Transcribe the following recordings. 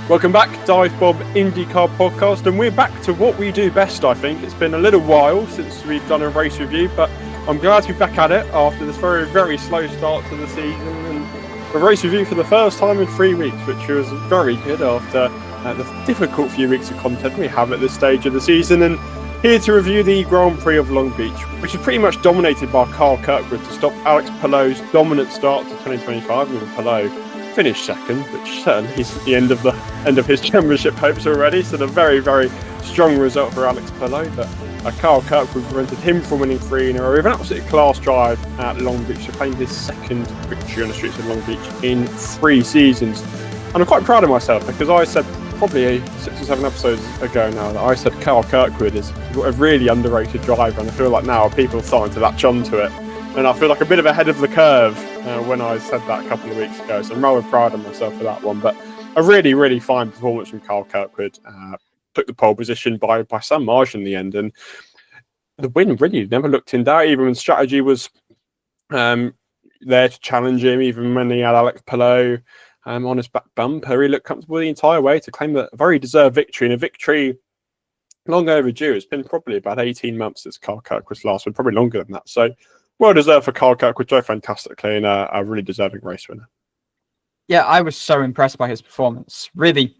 Welcome back, DIVEBOMB IndyCar podcast, and we're back to what we do best, I think. It's been a little while since we've done a race review, but I'm glad to be back at it after this very, very slow start to the season. And a race review for the first time in 3 weeks, which was very good after the difficult few weeks of content we have at this stage of the season. And here to review the Grand Prix of Long Beach, which is pretty much dominated by Kyle Kirkwood to stop Alex Palou's dominant start to 2025. I mean, Palou finished second, which certainly is the end of his championship hopes already. So a very, very strong result for Alex Palou. But Kyle Kirkwood prevented him from winning 3 in a row. An absolute class drive at Long Beach, to claim his second victory on the streets of Long Beach in 3 seasons. And I'm quite proud of myself, because I said probably 6 or 7 episodes ago now that I said Kyle Kirkwood is a really underrated driver, and I feel like now people are starting to latch onto it. And I feel like a bit of ahead of the curve when I said that a couple of weeks ago. So I'm rather proud of myself for that one. But a really, really fine performance from Kyle Kirkwood. Took the pole position by some margin in the end. And the win really never looked in doubt, even when strategy was there to challenge him, even when he had Alex Palou on his back bumper. He looked comfortable the entire way to claim a very deserved victory, and a victory long overdue. It's been probably about 18 months since Kyle Kirkwood's last one, probably longer than that. So well deserved for Kyle Kirkwood, drove fantastically, and a really deserving race winner. Yeah, I was so impressed by his performance. Really,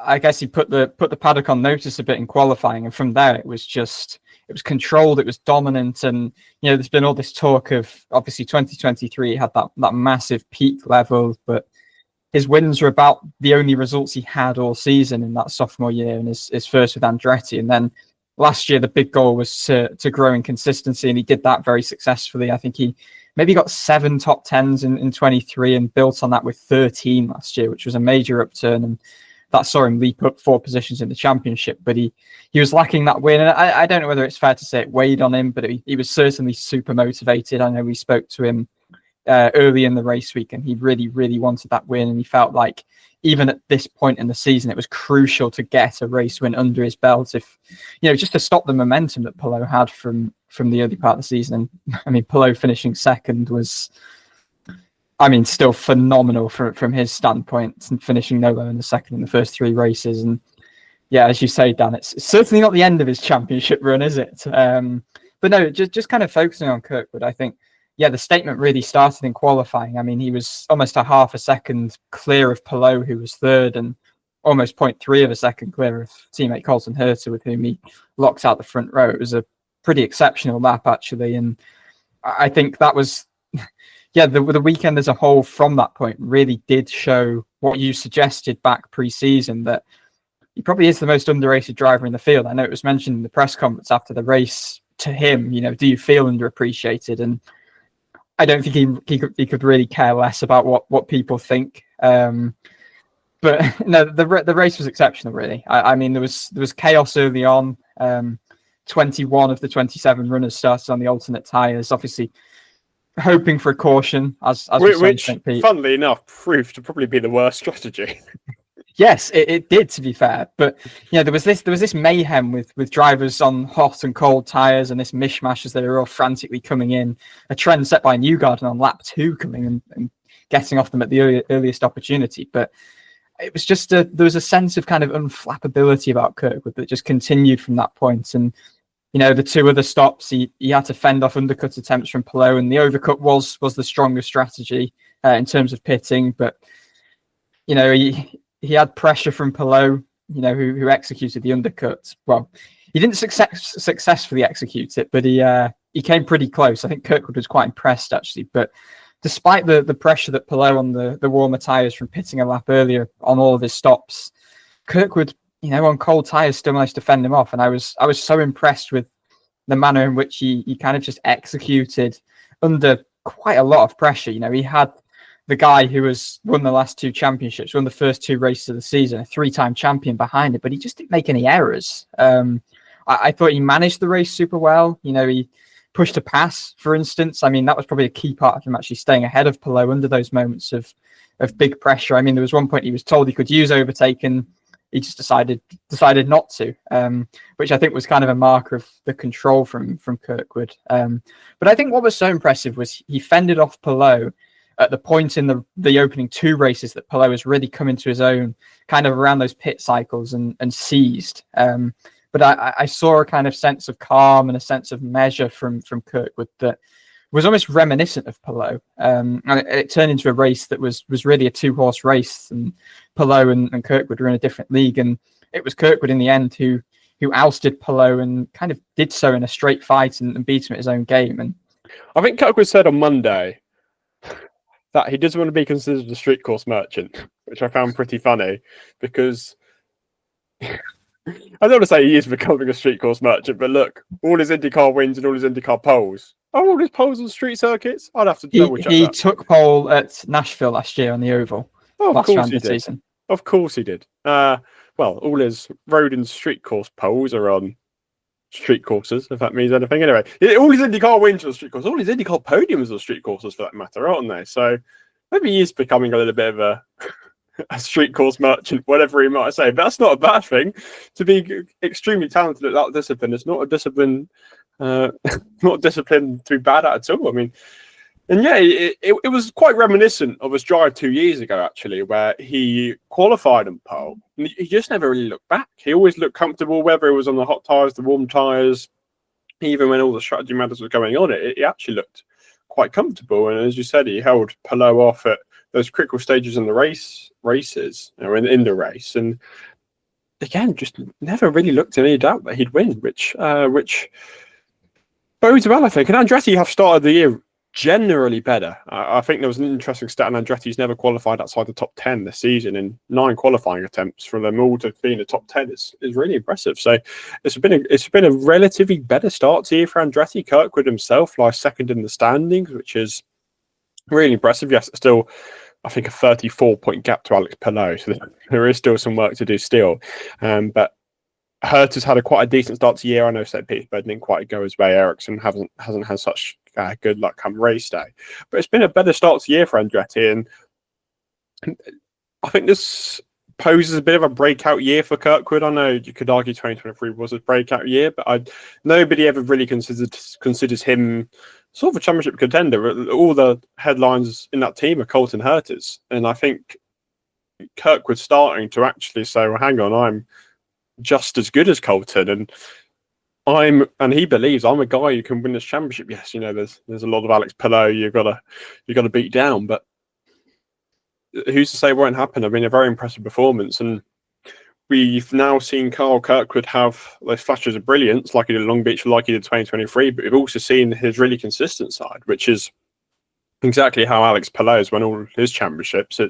I guess he put the paddock on notice a bit in qualifying, and from there it was controlled, it was dominant, and there's been all this talk of obviously 2023 he had that massive peak level, but his wins were about the only results he had all season in that sophomore year, and his first with Andretti, and then last year, the big goal was to grow in consistency, and he did that very successfully. I think he maybe got 7 top 10s in 23 and built on that with 13 last year, which was a major upturn. And that saw him leap up 4 positions in the championship. But he was lacking that win. And I don't know whether it's fair to say it weighed on him, but he was certainly super motivated. I know we spoke to him early in the race week, and he really, really wanted that win. And he felt like even at this point in the season, it was crucial to get a race win under his belt, if just to stop the momentum that Palou had from the early part of the season. And I mean, Palou finishing second was, still phenomenal from his standpoint, and finishing no lower than the second in the first 3 races. And yeah, as you say, Dan, it's certainly not the end of his championship run, is it? But no, just kind of focusing on Kirkwood, I think. Yeah, the statement really started in qualifying. I mean, he was almost a half a second clear of Palou, who was third, and almost 0.3 of a second clear of teammate Colton Herta, with whom he locked out the front row. It was a pretty exceptional lap, actually. And I think that was, the weekend as a whole from that point really did show what you suggested back pre-season, that he probably is the most underrated driver in the field. I know it was mentioned in the press conference after the race to him, do you feel underappreciated? And I don't think he could really care less about what people think. But no, the race was exceptional, really. I mean, there was chaos early on. 21 of the 27 runners started on the alternate tyres, obviously hoping for a caution, as which funnily enough, proved to probably be the worst strategy. Yes, it did, to be fair. But there was this mayhem with drivers on hot and cold tyres, and this mishmash as they were all frantically coming in. A trend set by Newgarden on lap 2, coming and getting off them at the earliest opportunity. But it was just there was a sense of kind of unflappability about Kirkwood that just continued from that point. And the 2 other stops, he had to fend off undercut attempts from Palou, and the overcut was the stronger strategy in terms of pitting. But he had pressure from Palou, who executed the undercut. Well, he didn't successfully execute it, but he came pretty close. I think Kirkwood was quite impressed, actually. But despite the pressure that Palou on the warmer tyres from pitting a lap earlier on all of his stops, Kirkwood, on cold tyres still managed to fend him off. And I was so impressed with the manner in which he kind of just executed under quite a lot of pressure. He had the guy who has won the last 2 championships, won the first 2 races of the season, a 3-time champion behind it, but he just didn't make any errors. I thought he managed the race super well. He pushed a pass, for instance. I mean, that was probably a key part of him actually staying ahead of Palou under those moments of big pressure. I mean, there was one point he was told he could use overtake, and he just decided not to, which I think was kind of a marker of the control from Kirkwood. But I think what was so impressive was he fended off Palou, at the point in the opening 2 races that Palou has really come into his own, kind of around those pit cycles and seized. But I saw a kind of sense of calm and a sense of measure from Kirkwood that was almost reminiscent of Palou. And it turned into a race that was really a 2-horse race, and Palou and Kirkwood were in a different league. And it was Kirkwood in the end who ousted Palou and kind of did so in a straight fight and beat him at his own game. And I think Kirkwood said on Monday that he doesn't want to be considered a street course merchant, which I found pretty funny, because I don't want to say he is becoming a street course merchant, but look, all his IndyCar wins and all his IndyCar poles. Oh, all his poles on street circuits? I'd have to double check He that. took pole at Nashville last year on the Oval. Oh, of course he did. Season. Of course he did. Well, all his road and street course poles are on street courses, if that means anything. Anyway, all his IndyCar wins on street courses. All his IndyCar podiums on street courses, for that matter, aren't they? So maybe he is becoming a little bit of a street course merchant, whatever he might say. But that's not a bad thing. To be extremely talented at that discipline, it's not a discipline, not a discipline to be bad at all. I mean, and yeah, it was quite reminiscent of his drive 2 years ago, actually, where he qualified on pole. And he just never really looked back. He always looked comfortable, whether it was on the hot tyres, the warm tyres, even when all the strategy matters were going on. He actually looked quite comfortable. And as you said, he held Palou off at those critical stages in the races, or in the race. And again, just never really looked in any doubt that he'd win, which bodes well, I think. And Andretti have started the year generally better. I think there was an interesting stat, and Andretti's never qualified outside the top 10 this season in 9 qualifying attempts. For them all to be in the top 10 is really impressive. So it's been a relatively better start to the year for Andretti. Kirkwood himself lies second in the standings, which is really impressive. Yes, it's still, I think, a 34-point gap to Alex Palou, so there is still some work to do still. But Herta has had quite a decent start to the year. I know St. Petersburg didn't quite go his way. Ericsson hasn't had such good luck come race day, but it's been a better start to the year for Andretti, and I think this poses a bit of a breakout year for Kirkwood. I know you could argue 2023 was his breakout year, but nobody ever really considers him sort of a championship contender. All the headlines in that team are Colton Herta's, and I think Kirkwood's starting to actually say, well, hang on, I'm just as good as Colton, and he believes I'm a guy who can win this championship. Yes, you know, there's a lot of Alex Palou you've got to beat down, but who's to say it won't happen? I mean, a very impressive performance, and we've now seen Kyle Kirkwood have those flashes of brilliance, like he did at Long Beach, like he did 2023. But we've also seen his really consistent side, which is exactly how Alex Palou has won all his championships.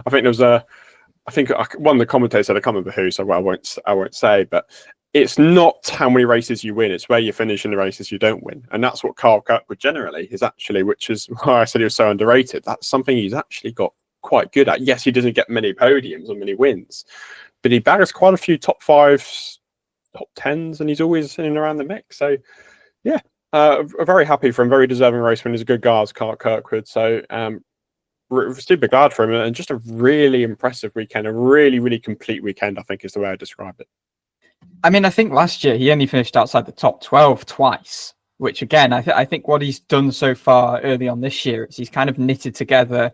I think one of the commentators said, I can't remember who, so I won't say, but it's not how many races you win, it's where you finish in the races you don't win. And that's what Kyle Kirkwood generally is actually, which is why I said he was so underrated. That's something he's actually got quite good at. Yes, he doesn't get many podiums or many wins, but he bags quite a few top 5s, top 10s, and he's always in and around the mix. So, yeah, very happy for him, very deserving race winner. He's a good guy, Kyle Kirkwood. So, we're super glad for him, and just a really impressive weekend, a really, really complete weekend, I think is the way I describe it. I mean, I think last year he only finished outside the top 12 twice, which again, I think what he's done so far early on this year is he's kind of knitted together,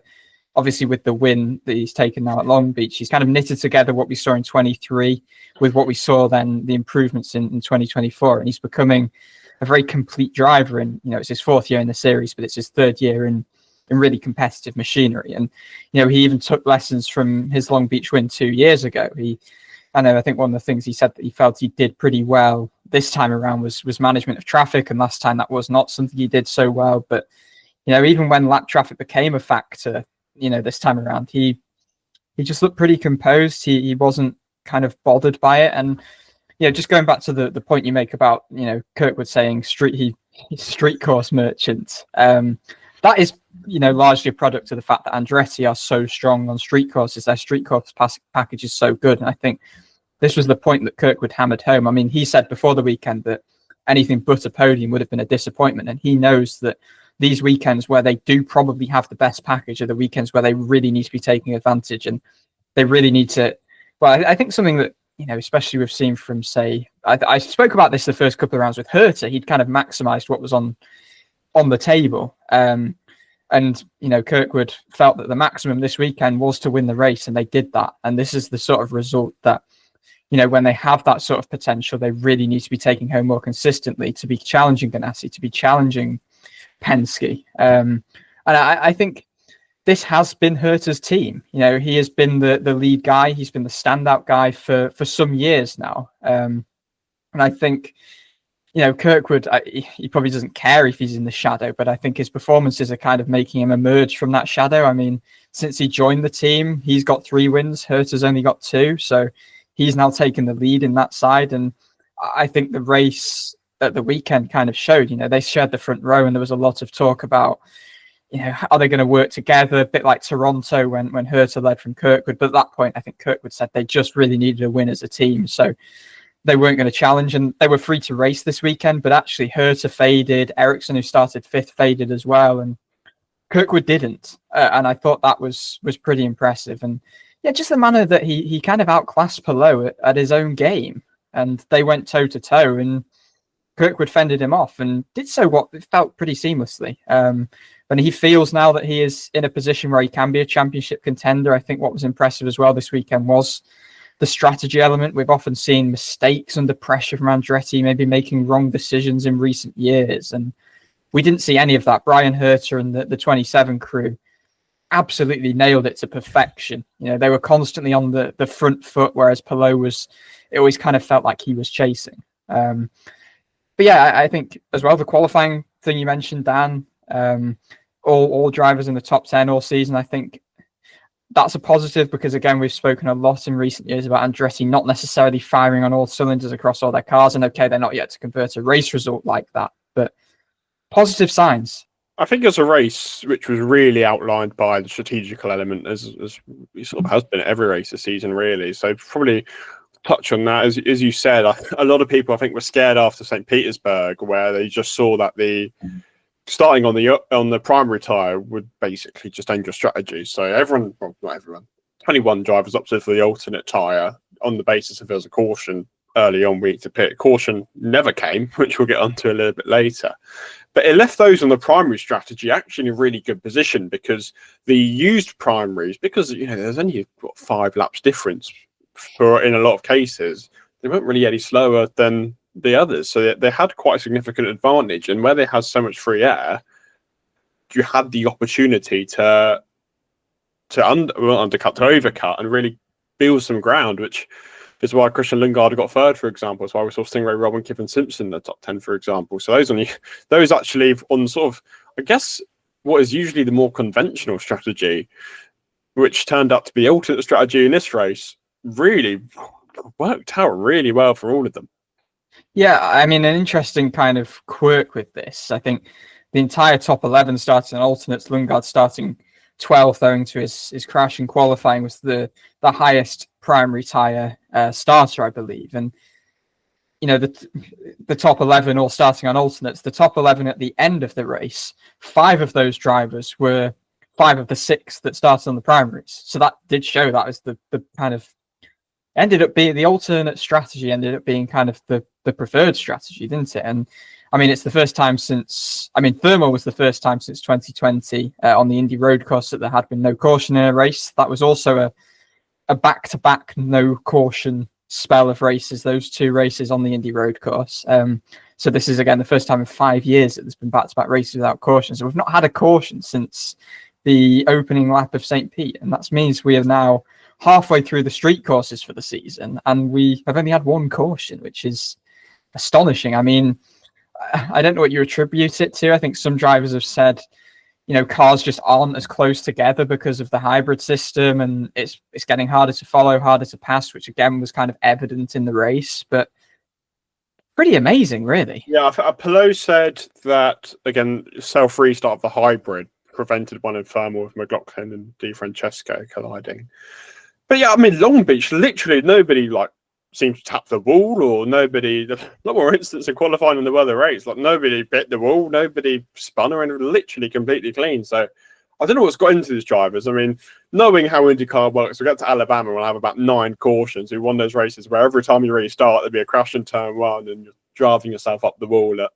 obviously with the win that he's taken now at Long Beach, he's kind of knitted together what we saw in 23 with what we saw then, the improvements in 2024, and he's becoming a very complete driver. And, you know, it's his 4th year in the series, but it's his 3rd year in really competitive machinery. And, you know, he even took lessons from his Long Beach win 2 years ago. I think one of the things he said that he felt he did pretty well this time around was management of traffic, and last time that was not something he did so well. But, you know, even when lap traffic became a factor, you know, this time around, he just looked pretty composed. He wasn't kind of bothered by it. And, you know, just going back to the point you make about, you know, Kirkwood saying he's street course merchant, that is, you know, largely a product of the fact that Andretti are so strong on street courses. Their street course package is so good. And I think this was the point that Kirkwood hammered home. I mean, he said before the weekend that anything but a podium would have been a disappointment. And he knows that these weekends where they do probably have the best package are the weekends where they really need to be taking advantage. And they really need to, well, I think something that, you know, especially we've seen from, say, I spoke about this the first couple of rounds with Herta. He'd kind of maximized what was on the table. And And, Kirkwood felt that the maximum this weekend was to win the race, and they did that. And this is the sort of result that, when they have that sort of potential, they really need to be taking home more consistently to be challenging Ganassi, to be challenging Penske. And I think this has been Herta's team. He has been the lead guy. He's been the standout guy for some years now. And I think, Kirkwood, he probably doesn't care if he's in the shadow, but I think his performances are kind of making him emerge from that shadow. I mean, since he joined the team, he's got 3 wins. Herta's only got 2. So he's now taken the lead in that side. And I think the race at the weekend kind of showed, they shared the front row, and there was a lot of talk about, are they going to work together? A bit like Toronto when Herta led from Kirkwood. But at that point, I think Kirkwood said they just really needed a win as a team. So they weren't going to challenge, and they were free to race this weekend. But actually, Herta faded. Ericsson, who started 5th, faded as well. And Kirkwood didn't. And I thought that was pretty impressive. And yeah, just the manner that he kind of outclassed Palou at his own game. And they went toe-to-toe, and Kirkwood fended him off and did so what felt pretty seamlessly. And he feels now that he is in a position where he can be a championship contender. I think what was impressive as well this weekend was the strategy element. We've often seen mistakes under pressure from Andretti, maybe making wrong decisions in recent years. And we didn't see any of that. Brian Herta and the 27 crew absolutely nailed it to perfection. They were constantly on the front foot, whereas Palou it always kind of felt like he was chasing. But yeah, I think as well, the qualifying thing you mentioned, Dan, all drivers in the top 10 all season, I think that's a positive, because again, we've spoken a lot in recent years about Andretti not necessarily firing on all cylinders across all their cars. And okay, they're not yet to convert a race result like that, but positive signs. I think it's a race which was really outlined by the strategical element, as it sort of has been at every race this season, really. So probably touch on that. As you said, a lot of people, I think, were scared after St. Petersburg, where they just saw that starting on the primary tyre would basically just end your strategy. So everyone, well, not everyone, 21 drivers opted for the alternate tyre on the basis if there was a caution early on week to pit. Caution never came, which we'll get onto a little bit later. But it left those on the primary strategy actually in a really good position, because the used primaries, because there's only 5 laps difference in a lot of cases, they weren't really any slower than the others, so they had quite a significant advantage. And where they had so much free air, you had the opportunity to undercut, to overcut, and really build some ground, which is why Christian Lundgaard got 3rd, for example. It's why we saw Stingray Robb and Kevin Simpson in the top 10, for example. So those actually on sort of, I guess, what is usually the more conventional strategy, which turned out to be alternate strategy in this race, really worked out really well for all of them. Yeah, I mean, an interesting kind of quirk with this. I think the entire top 11 started on alternates. Lundgaard starting 12th owing to his crash in qualifying was the highest primary tyre starter, I believe. And, the top 11 all starting on alternates. The top 11 at the end of the race, 5 of those drivers were 5 of the 6 that started on the primaries. So that did show that was the kind of ended up being the alternate strategy, ended up being kind of the preferred strategy, didn't it? And I mean, it's the first time Thermal was the first time since 2020 on the Indy road course that there had been no caution in a race. That was also a back-to-back no caution spell of races, those 2 races on the Indy road course. So this is, again, the first time in 5 years that there's been back-to-back races without caution. So we've not had a caution since the opening lap of St. Pete. And that means we are now halfway through the street courses for the season, and we have only had 1 caution, which is astonishing. I mean, I don't know what you attribute it to. I think some drivers have said, cars just aren't as close together because of the hybrid system, and it's getting harder to follow, harder to pass, which again was kind of evident in the race, but pretty amazing, really. Yeah, Palou said that, again, self-restart of the hybrid prevented one in Thermal with McLaughlin and Di Francesco colliding. But yeah, I mean, Long Beach, literally nobody seemed to tap the wall, or nobody. A lot more instances of qualifying in the weather race. Nobody bit the wall, nobody spun, or anything. Literally completely clean. So I don't know what's got into these drivers. I mean, knowing how IndyCar works, we get to Alabama, we'll have about 9 cautions. We won those races where every time you restart, there'll be a crash in turn 1, and you're driving yourself up the wall at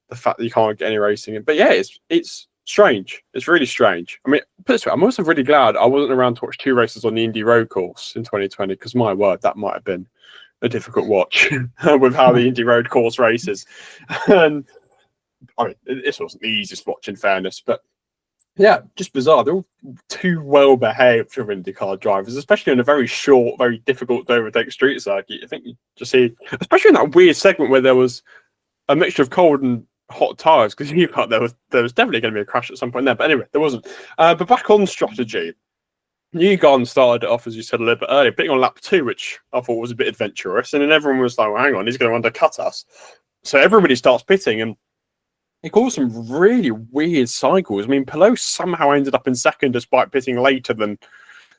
the fact that you can't get any racing in. But yeah, it's strange. It's really strange. I mean, put it this way, I'm also really glad I wasn't around to watch 2 races on the Indy Road Course in 2020 because my word, that might have been a difficult watch with how the Indy Road Course races. And I mean, this wasn't the easiest watch in fairness, but yeah, just bizarre. They're all too well behaved for IndyCar drivers, especially on a very short, very difficult to overtake street circuit. I think you just see, especially in that weird segment where there was a mixture of cold and hot tires, because you thought there was definitely going to be a crash at some point there. But anyway, there wasn't. But back on strategy, Newgarden started it off, as you said a little bit earlier, pitting on lap 2, which I thought was a bit adventurous. And then everyone was like, well, hang on, he's going to undercut us. So everybody starts pitting, and it caused some really weird cycles. I mean, Pelot somehow ended up in second despite pitting later than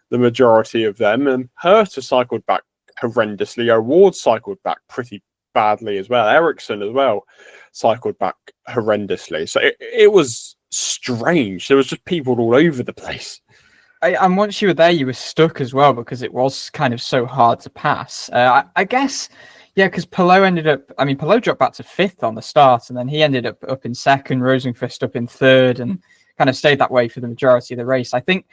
the majority of them. And Herta cycled back horrendously. O'Ward cycled back pretty badly as well. Ericsson as well cycled back horrendously. So it was strange. There was just people all over the place. And once you were there, you were stuck as well because it was kind of so hard to pass. I guess, yeah, because Pelot dropped back to 5th on the start, and then he ended up in 2nd, Rosenqvist up in 3rd, and kind of stayed that way for the majority of the race. I think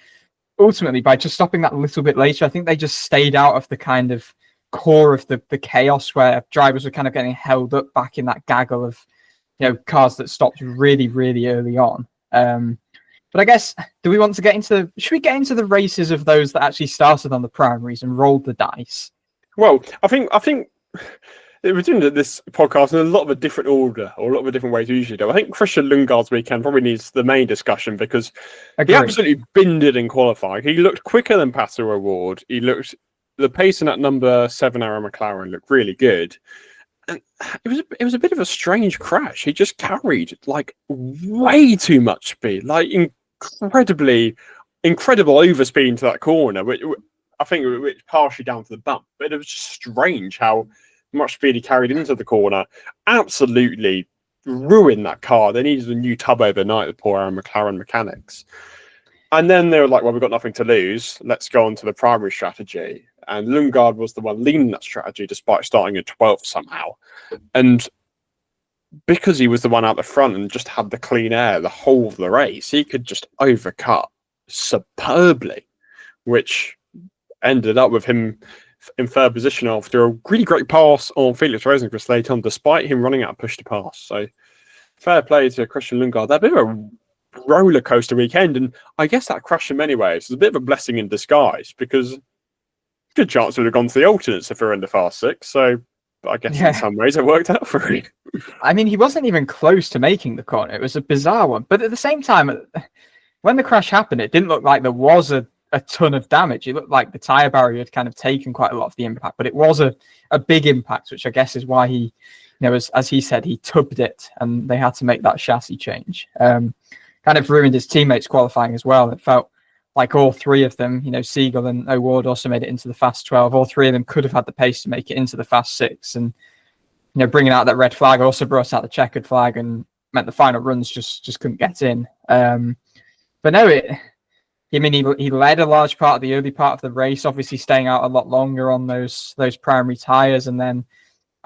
ultimately by just stopping that a little bit later, I think they just stayed out of the kind of core of the chaos where drivers were kind of getting held up back in that gaggle of, cars that stopped really, really early on. But I guess, should we get into the races of those that actually started on the primaries and rolled the dice? Well, I think we're doing this podcast in a lot of a different order, or a lot of a different way to usually do. I think Christian Lundgaard's weekend probably needs the main discussion because he absolutely binned in qualifying. He looked quicker than Pato O'Ward. The pace in that number 7 Arrow McLaren looked really good. And it was a bit of a strange crash. He just carried like way too much speed, like incredible overspeed into that corner, which I think it was partially down to the bump. But it was just strange how much speed he carried into the corner. Absolutely ruined that car. They needed a new tub overnight, the poor Arrow McLaren mechanics. And then they were like, well, we've got nothing to lose. Let's go on to the primary strategy. And Lundgaard was the one leading that strategy despite starting at 12th somehow. And because he was the one out the front and just had the clean air the whole of the race, he could just overcut superbly, which ended up with him in third position after a really great pass on Felix Rosenqvist late on, despite him running out of push to pass. So fair play to Christian Lundgaard. That bit of a roller coaster weekend, and I guess that crash in many ways is a bit of a blessing in disguise because good chance it would have gone to the alternates if we were in the fast 6. So I guess in some ways it worked out for him. I mean, he wasn't even close to making the corner. It was a bizarre one. But at the same time, when the crash happened, it didn't look like there was a ton of damage. It looked like the tyre barrier had kind of taken quite a lot of the impact, but it was a big impact, which I guess is why he, as he said, he tubbed it and they had to make that chassis change. Kind of ruined his teammates qualifying as well. It felt like all 3 of them, Siegel and O'Ward also made it into the fast 12. All 3 of them could have had the pace to make it into the fast 6. And, bringing out that red flag also brought out the checkered flag and meant the final runs just couldn't get in. But no, he led a large part of the early part of the race, obviously staying out a lot longer on those primary tyres. And then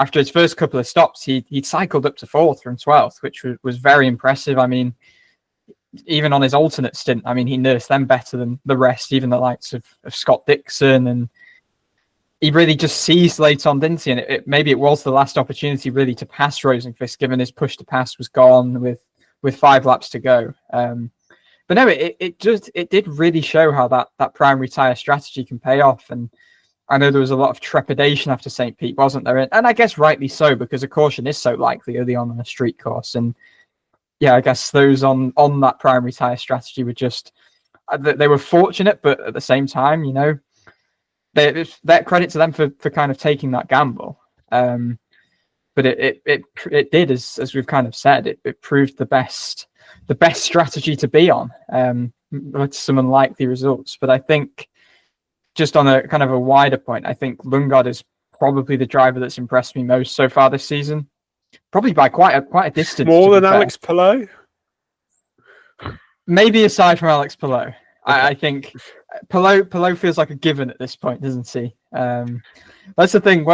after his first couple of stops, he cycled up to 4th from 12th, which was very impressive. I mean, even on his alternate stint, he nursed them better than the rest, even the likes of Scott Dixon. And he really just seized late on, didn't he? And maybe it was the last opportunity really to pass Rosenqvist, given his push to pass was gone with 5 laps to go. But no, it did really show how that primary tyre strategy can pay off. And I know there was a lot of trepidation after St. Pete, wasn't there? And I guess rightly so, because a caution is so likely early on a street course. And yeah, I guess those on that primary tyre strategy were just, they were fortunate, but at the same time, that credit to them for kind of taking that gamble. But it did, as we've kind of said, it proved the best strategy to be on, with some unlikely results. But I think just on a kind of a wider point, I think Lundgaard is probably the driver that's impressed me most so far this season. Probably by quite a distance. More than Alex Pelot? Maybe aside from Alex Pelot. Okay. I think Pelot feels like a given at this point, doesn't he? That's the thing.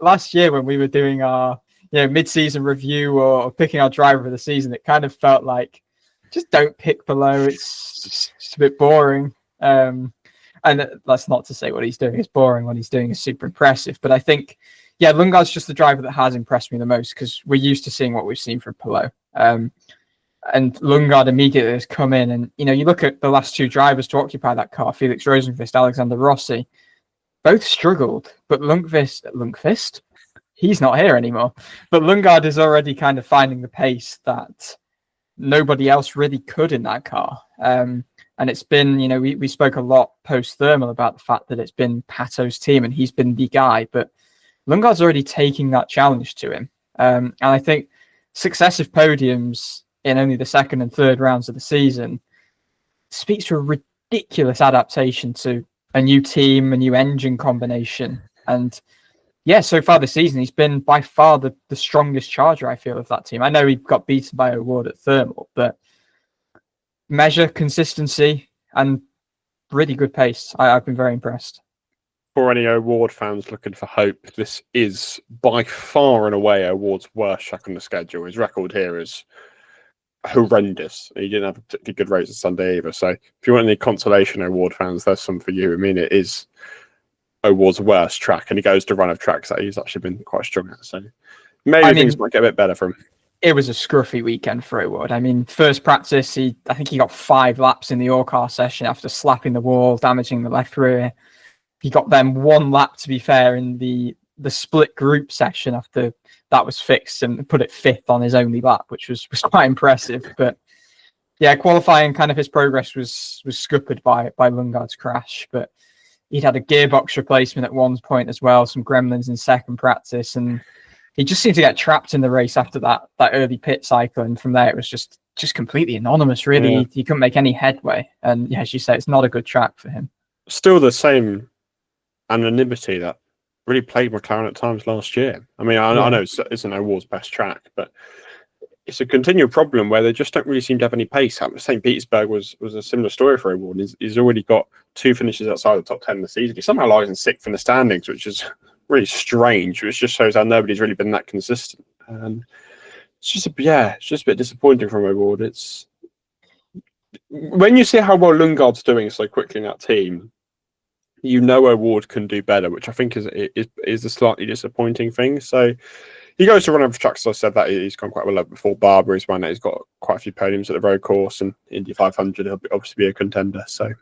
Last year when we were doing our mid-season review or picking our driver of the season, it kind of felt like just don't pick below. It's just a bit boring. And that's not to say what he's doing is boring. What he's doing is super impressive. But I think, yeah, Lundgaard's just the driver that has impressed me the most because we're used to seeing what we've seen from Palou. And Lundgaard immediately has come in, and you look at the last two drivers to occupy that car, Felix Rosenqvist, Alexander Rossi, both struggled. But Lundqvist, he's not here anymore. But Lundgaard is already kind of finding the pace that nobody else really could in that car. And it's been, we spoke a lot post-thermal about the fact that it's been Pato's team and he's been the guy, but Lundgaard's already taking that challenge to him. And I think successive podiums in only the second and third rounds of the season speaks to a ridiculous adaptation to a new team, a new engine combination. And yeah, so far this season, he's been by far the strongest charger, I feel, of that team. I know he got beaten by O'Ward at thermal, but measure, consistency, and really good pace. I've been very impressed. For any O'Ward fans looking for hope, this is by far and away O'Ward's worst track on the schedule. His record here is horrendous. He didn't have a particularly good race on Sunday either. So if you want any consolation, O'Ward fans, there's some for you. I mean, it is O'Ward's worst track, and he goes to run of tracks that he's actually been quite strong at. So maybe things might get a bit better for him. It was a scruffy weekend for O'Ward. I mean, first practice, I think he got 5 laps in the all-car session after slapping the wall, damaging the left rear. He got them 1 lap, to be fair, in the split group session after that was fixed, and put it 5th on his only lap, which was quite impressive. But yeah, qualifying, kind of his progress was scuppered by Lundgaard's crash. But he'd had a gearbox replacement at one point as well, some gremlins in second practice, and he just seemed to get trapped in the race after that early pit cycle. And from there, it was just completely anonymous, really. Yeah. He couldn't make any headway. And yeah, as you say, it's not a good track for him. Still the same anonymity that really played McLaren at times last year. I mean, I know it's an O'Ward's best track, but it's a continual problem where they just don't really seem to have any pace. St. Petersburg was a similar story for O'Ward. He's already got 2 finishes outside the top 10 of the season. He somehow lies in 6th in the standings, which is really strange, which just shows how nobody's really been that consistent. It's just a bit disappointing from O'Ward. It's when you see how well Lundgaard's doing so quickly in that team, O'Ward can do better, which I think is a slightly disappointing thing. So he goes to run over tracks. As I said, that he's gone quite well before Barber. He's got quite a few podiums at the road course, and Indy 500 he'll obviously be a contender. So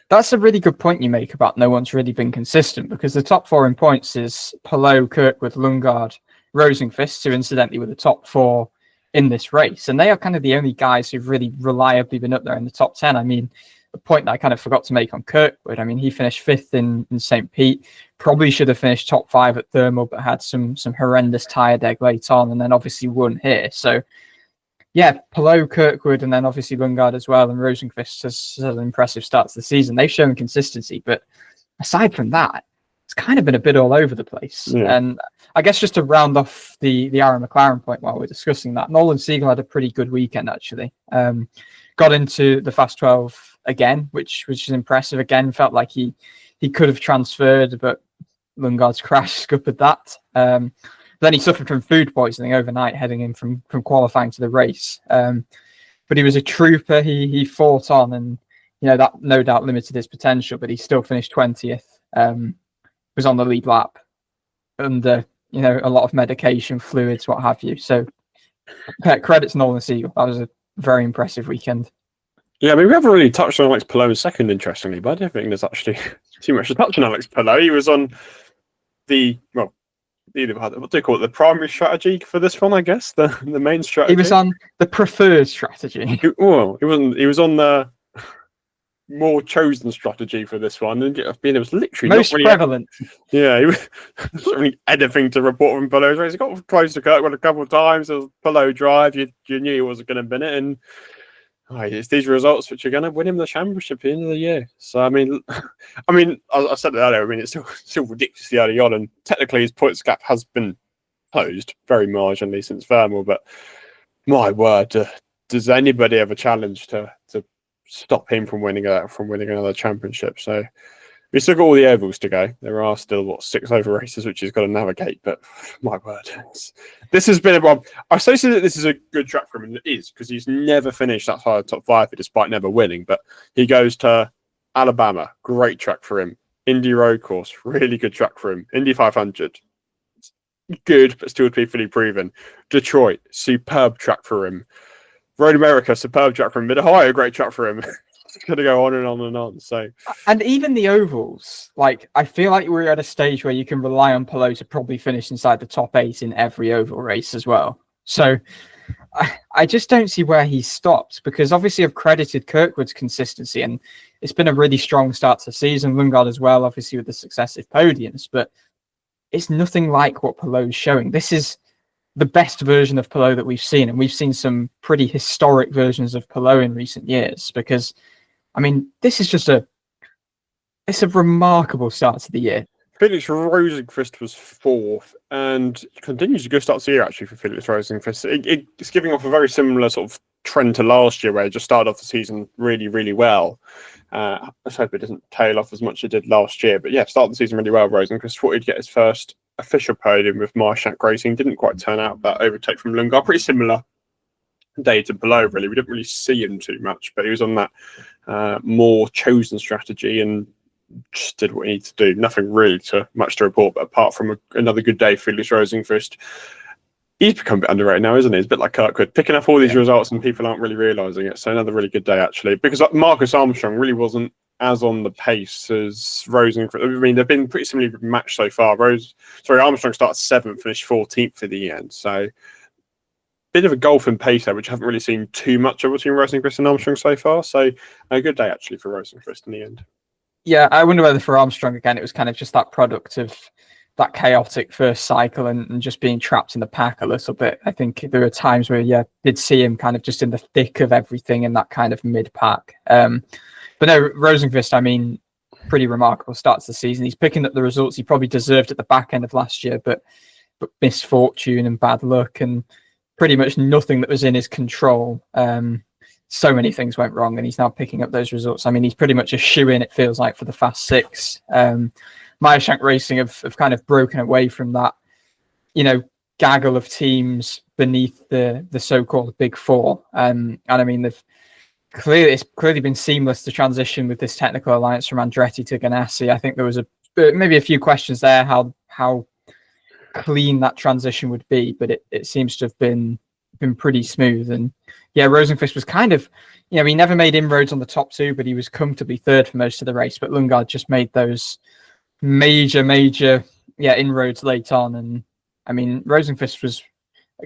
that's a really good point you make about no one's really been consistent, because the top 4 in points is Palou, Kirkwood, Lundgaard, Rosenqvist, who incidentally were the top 4 in this race, and they are kind of the only guys who've really reliably been up there in the top 10. I mean, the point that I kind of forgot to make on Kirkwood, I mean, he finished 5th in St. Pete, probably should have finished top 5 at thermal, but had some horrendous tyre deg late on, and then obviously won here. So yeah, Palou, Kirkwood, and then obviously Lundgaard as well, and Rosenqvist has an impressive start to the season. They've shown consistency, but aside from that, it's kind of been a bit all over the place. Yeah. And I guess just to round off the Aaron McLaren point while we're discussing that, Nolan Siegel had a pretty good weekend, actually. Got into the Fast 12 again, which is impressive. Again, felt like he could have transferred, but Lundgaard's crash scuppered that. Then he suffered from food poisoning overnight heading in from qualifying to the race. But he was a trooper. He fought on, and that no doubt limited his potential, but he still finished 20th. Was on the lead lap under a lot of medication, fluids, what have you. So credits Nolan Siegel. That was a very impressive weekend. Yeah, I mean, we haven't really touched on Alex Palou in second, interestingly, but I don't think there's actually too much to touch on Alex Palou. He was on what do you call it, the primary strategy for this one, I guess, the main strategy. He was on the preferred strategy. He was on the more chosen strategy for this one. And I mean, it was literally most prevalent. Yeah, he was not really anything to report from Palou's race. He got close to Kirkwood a couple of times. It was Palou drive. You knew he wasn't going to win it, and it's these results which are going to win him the championship at the end of the year. So I mean, I said it earlier. I mean, it's still ridiculously early on, and technically his points gap has been closed very marginally since thermal. But my word, does anybody have a challenge to stop him from winning another championship? So We still got all the ovals to go. There are still 6 oval races which he's got to navigate. But my word, this has been a. I say that this is a good track for him, and it is because he's never finished that high top 5 despite never winning. But he goes to Alabama, great track for him. Indy Road Course, really good track for him. Indy 500, good but still to be fully proven. Detroit, superb track for him. Road America, superb track for him. Mid Ohio, great track for him. It's going to go on and on and on. So, and even the ovals, like I feel like we're at a stage where you can rely on Palou to probably finish inside the top 8 in every oval race as well. So, I just don't see where he stopped, because obviously I've credited Kirkwood's consistency, and it's been a really strong start to the season. Lundgaard as well, obviously with the successive podiums, but it's nothing like what Palou's showing. This is the best version of Palou that we've seen, and we've seen some pretty historic versions of Palou in recent years, because I mean, this is just it's a remarkable start to the year. Felix Rosenqvist was 4th and continues a good start to the year, actually, for Felix Rosenqvist. It's giving off a very similar sort of trend to last year, where he just started off the season really, really well. Let's hope it doesn't tail off as much as it did last year. But yeah, started the season really well, Rosenqvist. Thought he'd get his first official podium with Marchand Racing. Didn't quite turn out, that overtake from Lundgaard. Pretty similar day to below, really. We didn't really see him too much, but he was on that more chosen strategy and just did what he needed to do. Nothing really much to report, but apart from another good day for Felix Rosenqvist. He's become a bit underrated now, isn't he? He's a bit like Kirkwood, picking up all these results and people aren't really realising it. So another really good day, actually, because Marcus Armstrong really wasn't as on the pace as Rosenqvist. I mean, they've been pretty similarly matched so far. Armstrong started 7th, finished 14th for the end. So bit of a golf in pace there, which I haven't really seen too much of between Rosenqvist and Armstrong so far. So a good day, actually, for Rosenqvist in the end. Yeah, I wonder whether for Armstrong, again, it was kind of just that product of that chaotic first cycle and just being trapped in the pack a little bit. I think there were times where, did see him kind of just in the thick of everything in that kind of mid-pack. But no, Rosenqvist, I mean, pretty remarkable start to the season. He's picking up the results he probably deserved at the back end of last year, but misfortune and bad luck and pretty much nothing that was in his control. So many things went wrong, and he's now picking up those results. I mean, he's pretty much a shoe-in, it feels like, for the Fast Six. Meyershank Racing have kind of broken away from that, gaggle of teams beneath the so-called Big Four. And I mean, it's clearly been seamless to transition with this technical alliance from Andretti to Ganassi. I think there was maybe a few questions there how clean that transition would be, but it seems to have been pretty smooth. And yeah, Rosenqvist was kind of, he never made inroads on the top 2, but he was comfortably 3rd for most of the race. But Lundgaard just made those major inroads late on. And I mean, Rosenqvist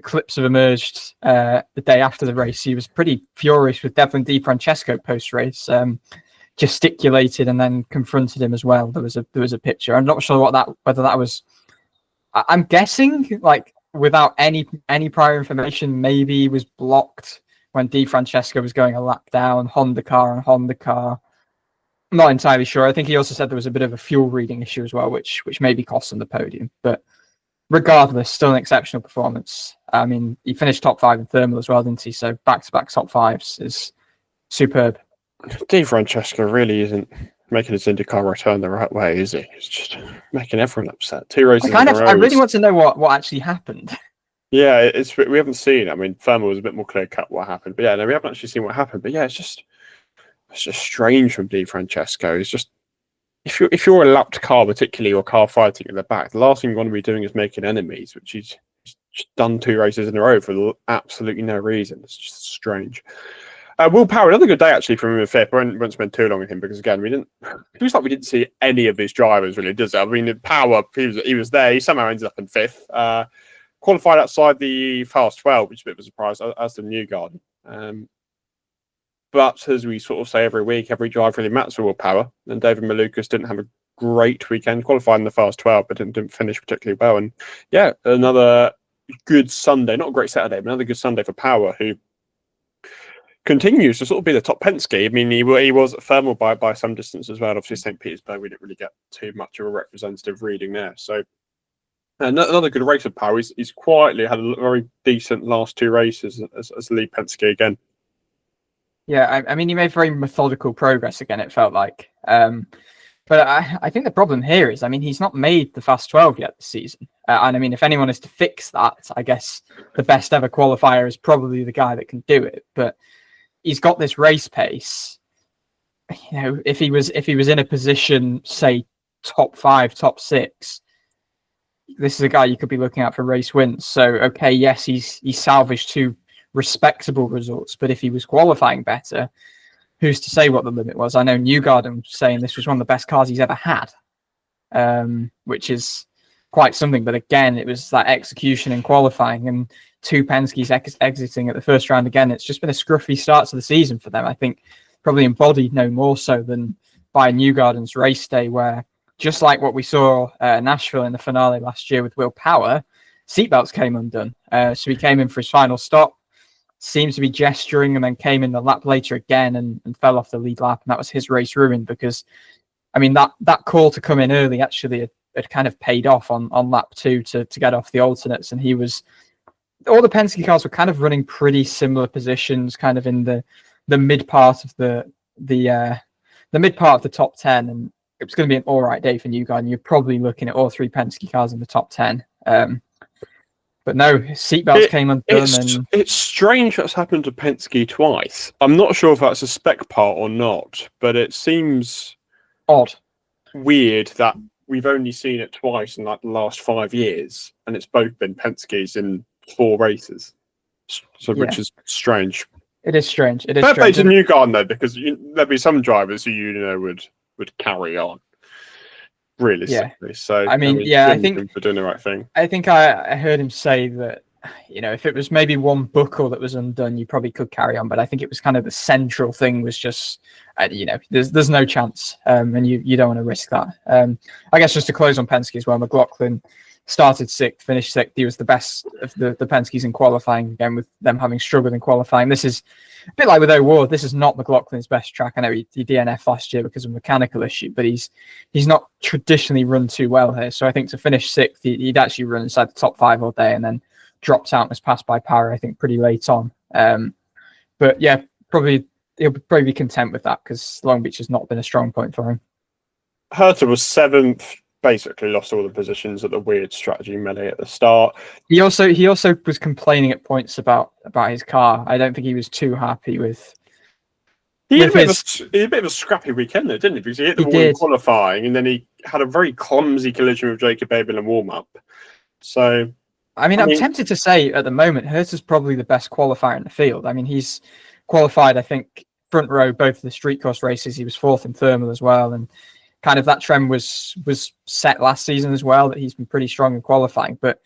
clips have emerged the day after the race. He was pretty furious with Devlin DiFrancesco post race, gesticulated and then confronted him as well. There was a picture. I'm not sure whether that was. I'm guessing, like, without any prior information, maybe he was blocked when DiFrancesco was going a lap down, Honda car. I'm not entirely sure. I think he also said there was a bit of a fuel reading issue as well, which maybe cost him the podium. But regardless, still an exceptional performance. I mean, he finished top 5 in thermal as well, didn't he? So back-to-back top 5s is superb. DiFrancesco really isn't making his IndyCar return the right way, is he? He's just making everyone upset. 2 races I really want to know what actually happened. Yeah, we haven't seen. I mean, thermal was a bit more clear cut what happened, but yeah, no, we haven't actually seen what happened. But yeah, it's just strange from DiFrancesco. It's just if you're a lapped car, particularly your car fighting at the back, the last thing you want to be doing is making enemies, which he's just done 2 races in a row for absolutely no reason. It's just strange. Will Power, another good day actually from him in 5th. I won't spend too long with him because again, it looks like we didn't see any of these drivers really, does it? I mean, Power, he was there. He somehow ended up in 5th. Qualified outside the Fast 12, which is a bit of a surprise, as the Newgarden. But as we sort of say every week, every drive really matters for Will Power. And David Malukas didn't have a great weekend, qualified in the Fast 12, but didn't finish particularly well. And yeah, another good Sunday, not a great Saturday, but another good Sunday for Power, who continues to sort of be the top Penske. I mean, he was at thermal by some distance as well. Obviously, St. Petersburg, we didn't really get too much of a representative reading there. So another good race of Power. He's quietly had a very decent last 2 races as lead Penske again. Yeah, I mean, he made very methodical progress again, it felt like. But I think the problem here is, I mean, he's not made the Fast 12 yet this season. And I mean, if anyone is to fix that, I guess the best ever qualifier is probably the guy that can do it. But he's got this race pace. You know, if he was in a position, say, top 5, top 6, this is a guy you could be looking at for race wins. So, okay, yes, he's salvaged 2 respectable results. But if he was qualifying better, who's to say what the limit was? I know Newgarden was saying this was one of the best cars he's ever had, which is quite something. But again, it was that execution in qualifying and 2 Penske's exiting at the first round again. It's just been a scruffy start to the season for them. I think probably embodied no more so than by Newgarden's race day, where just like what we saw at Nashville in the finale last year with Will Power, seatbelts came undone. So he came in for his final stop, seemed to be gesturing, and then came in the lap later again and fell off the lead lap, and that was his race ruined. Because I mean that call to come in early actually had kind of paid off on lap 2 to get off the alternates, and all the Penske cars were kind of running pretty similar positions, kind of in the mid part of the mid part of the top 10, and it was going to be an all right day for Newgarden. You're probably looking at all 3 Penske cars in the top 10. But no, seatbelts came undone. It's strange that's happened to Penske twice. I'm not sure if that's a spec part or not, but it seems odd, weird that we've only seen it twice in like the last 5 years, and it's both been Penske's in 4 races. So, which is strange. It is strange. It is fair play strange. to Newgarden though, because there'd be some drivers who would carry on. Realistically, so I mean, I think for doing the right thing. I think I heard him say that, you know, if it was maybe one buckle that was undone, you probably could carry on. But I think it was kind of the central thing was just, you know, there's no chance, and you don't want to risk that. I guess just to close on Penske as well, McLaughlin started 6th, finished 6th. He was the best of the Penske's in qualifying, again, with them having struggled in qualifying. This is a bit like with O'Ward. This is not McLaughlin's best track. I know he DNF last year because of a mechanical issue, but he's not traditionally run too well here. So I think to finish 6th, he'd actually run inside the top 5 all day and then dropped out and was passed by Power, I think, pretty late on. But yeah, he'll probably be content with that because Long Beach has not been a strong point for him. Herta was 7th. Basically lost all the positions at the weird strategy melee at the start. He also was complaining at points about his car. I don't think he was too happy with. He had a bit of a scrappy weekend though, didn't he? Because he hit the wall in qualifying, and then he had a very clumsy collision with Jacob Abel in warm up. So, I mean, I'm tempted to say at the moment, Herta's probably the best qualifier in the field. I mean, he's qualified, I think, front row both of the street course races. He was 4th in thermal as well, and kind of that trend was set last season as well, that he's been pretty strong in qualifying. But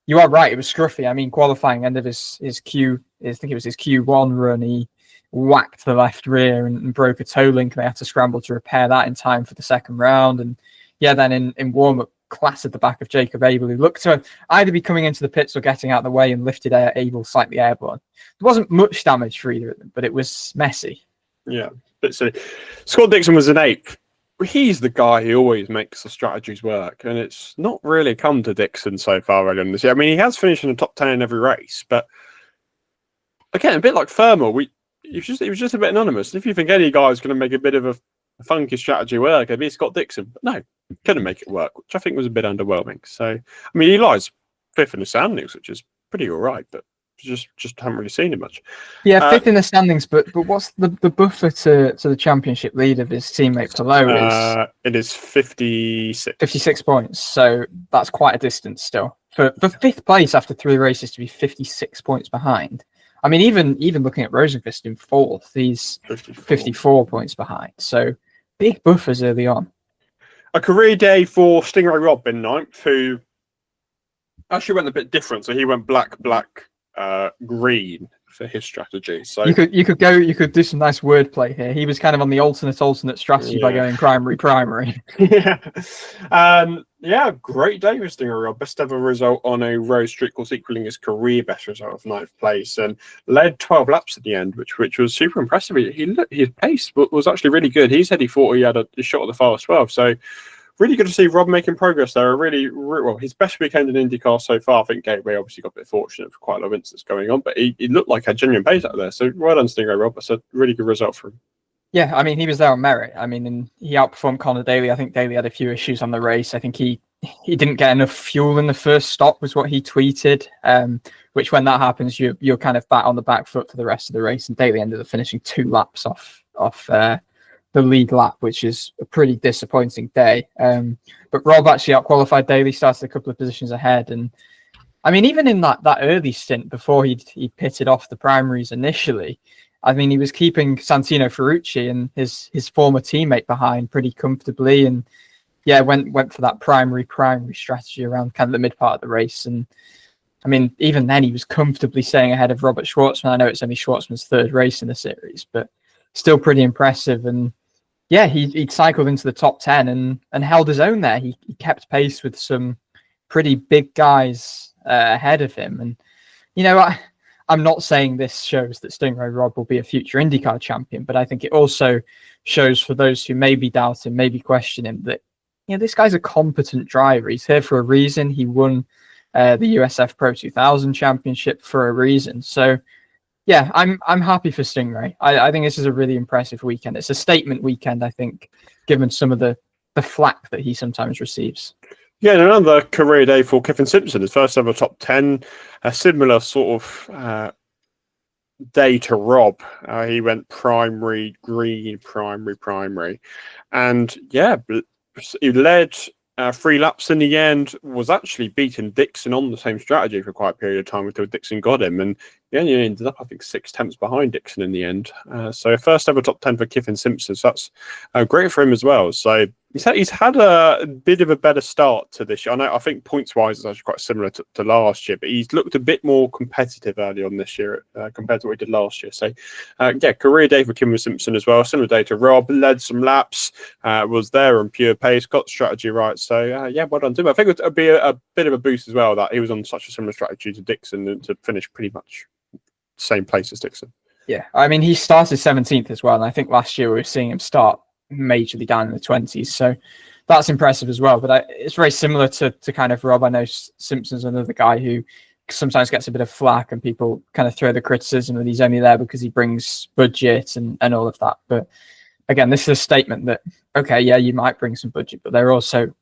you are right, it was scruffy. I mean, qualifying end of his Q1 run, he whacked the left rear and broke a toe link, and they had to scramble to repair that in time for the second round. And then in warm-up, clattered the back of Jacob Abel, who looked to either be coming into the pits or getting out of the way, and lifted Abel slightly airborne. There wasn't much damage for either of them, but it was messy. Yeah, but so Scott Dixon was an 8th. He's the guy who always makes the strategies work, and it's not really come to Dixon so far early in this year. I mean, he has finished in the top 10 in every race, but again, a bit like Thermal, he was just a bit anonymous. If you think any guy's going to make a bit of a funky strategy work, it'd be Scott Dixon. But no, couldn't make it work, which I think was a bit underwhelming. So, I mean, he lies 5th in the standings, which is pretty all right, but just haven't really seen him much. Yeah, 5th in the standings, but what's the buffer to the championship lead of his teammate below? It is 56. 56 points, so that's quite a distance still. For 5th place after 3 races to be 56 points behind. I mean, even looking at Rosenqvist in 4th, he's 54 points behind. So big buffers early on. A career day for Stingray Robb in 9th, who actually went a bit different. So he went black, green for his strategy. So you could do some nice wordplay here. He was kind of on the alternate strategy by going primary. Yeah, great day for Stingray Robb. Best ever result on a road street course, equaling his career best result of 9th place, and led 12 laps at the end, which was super impressive. His pace was actually really good. He said he thought he had a shot at the fast 12. So really good to see Rob making progress there. Well, his best weekend in IndyCar so far. I think Gateway obviously got a bit fortunate for quite a lot of incidents going on, but he looked like a genuine pace out there. So well done, Stingray Robb. That's a really good result for him. Yeah, I mean, he was there on merit. I mean, and he outperformed Connor Daly. I think Daly had a few issues on the race. I think he didn't get enough fuel in the first stop, was what he tweeted. Which, when that happens, you're kind of back on the back foot for the rest of the race. And Daly ended up finishing 2 laps off the lead lap, which is a pretty disappointing day. But Rob actually outqualified Daly, started a couple of positions ahead, and I mean, even in that early stint before he pitted off the primaries initially, I mean, he was keeping Santino Ferrucci and his former teammate behind pretty comfortably, and yeah, went for that primary strategy around kind of the mid part of the race. And I mean, even then, he was comfortably staying ahead of Robert Schwartzman. I know it's only Schwartzman's 3rd race in the series, but still pretty impressive. And yeah, he cycled into the top 10 and held his own there. He kept pace with some pretty big guys ahead of him. And you know, I'm not saying this shows that Stingray Rob will be a future IndyCar champion, but I think it also shows for those who maybe doubt him, maybe question him, that this guy's a competent driver. He's here for a reason. He won the USF Pro 2000 championship for a reason. So yeah, I'm happy for Stingray. I think this is a really impressive weekend. It's a statement weekend, I think, given some of the flack that he sometimes receives. Yeah, and another career day for Kevin Simpson, his first ever top 10, a similar sort of day to Rob. He went primary, green, primary. And yeah, he led 3 laps in the end, was actually beating Dixon on the same strategy for quite a period of time until Dixon got him. And he only ended up, I think, 6 tenths behind Dixon in the end. So first ever top 10 for Kevin Simpson. So that's great for him as well. So he's had a bit of a better start to this year. I think points-wise it's actually quite similar to last year, but he's looked a bit more competitive early on this year compared to what he did last year. So yeah, career day for Kevin Simpson as well. Similar day to Rob, led some laps, was there on pure pace, got the strategy right. So yeah, well done to him. I think it would be a bit of a boost as well that he was on such a similar strategy to Dixon and to finish pretty much same place as Dixon. Yeah, I mean, he started 17th as well, and I think last year we were seeing him start majorly down in the 20s, so that's impressive as well. But it's very similar to kind of Rob. I know Simpson's another guy who sometimes gets a bit of flack, and people kind of throw the criticism that he's only there because he brings budget and all of that. But again, this is a statement that, okay, yeah, you might bring some budget, but they're also,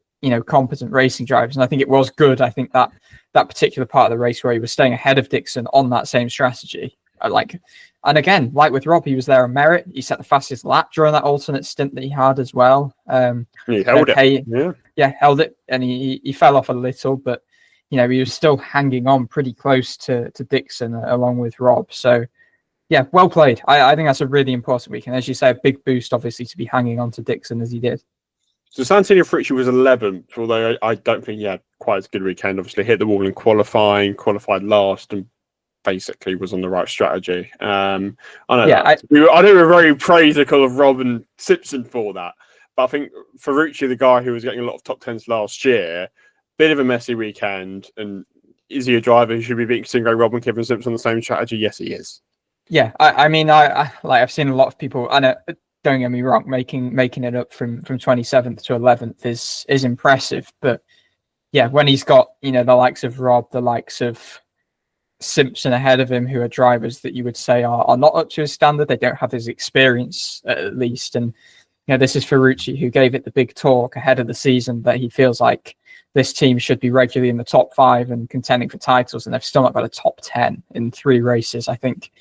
competent racing drivers. And I think it was good. I think that particular part of the race where he was staying ahead of Dixon on that same strategy, and again, like with Rob, he was there on merit. He set the fastest lap during that alternate stint that he had as well. He held it. Yeah, held it, and he fell off a little, but he was still hanging on pretty close to Dixon along with Rob. So yeah, well played. I think that's a really important weekend. As you say, a big boost, obviously, to be hanging on to Dixon as he did. So Santino Ferrucci was 11th, although I don't think he had quite as good a weekend. Obviously, hit the wall in qualified last, and basically was on the right strategy. I know we're very critical of Rob and Simpson for that, but I think Ferrucci, the guy who was getting a lot of top 10s last year, bit of a messy weekend. And is he a driver who should be beating Stingray Rob and Kevin Simpson on the same strategy? Yes, he is. Yeah, I mean, I've seen a lot of people. I know. Don't get me wrong, making it up from 27th to 11th is impressive. But yeah, when he's got, the likes of Rob, the likes of Simpson ahead of him, who are drivers that you would say are not up to his standard, they don't have his experience at least. And this is Ferrucci, who gave it the big talk ahead of the season that he feels like this team should be regularly in the top 5 and contending for titles, and they've still not got a top 10 in 3 races. I think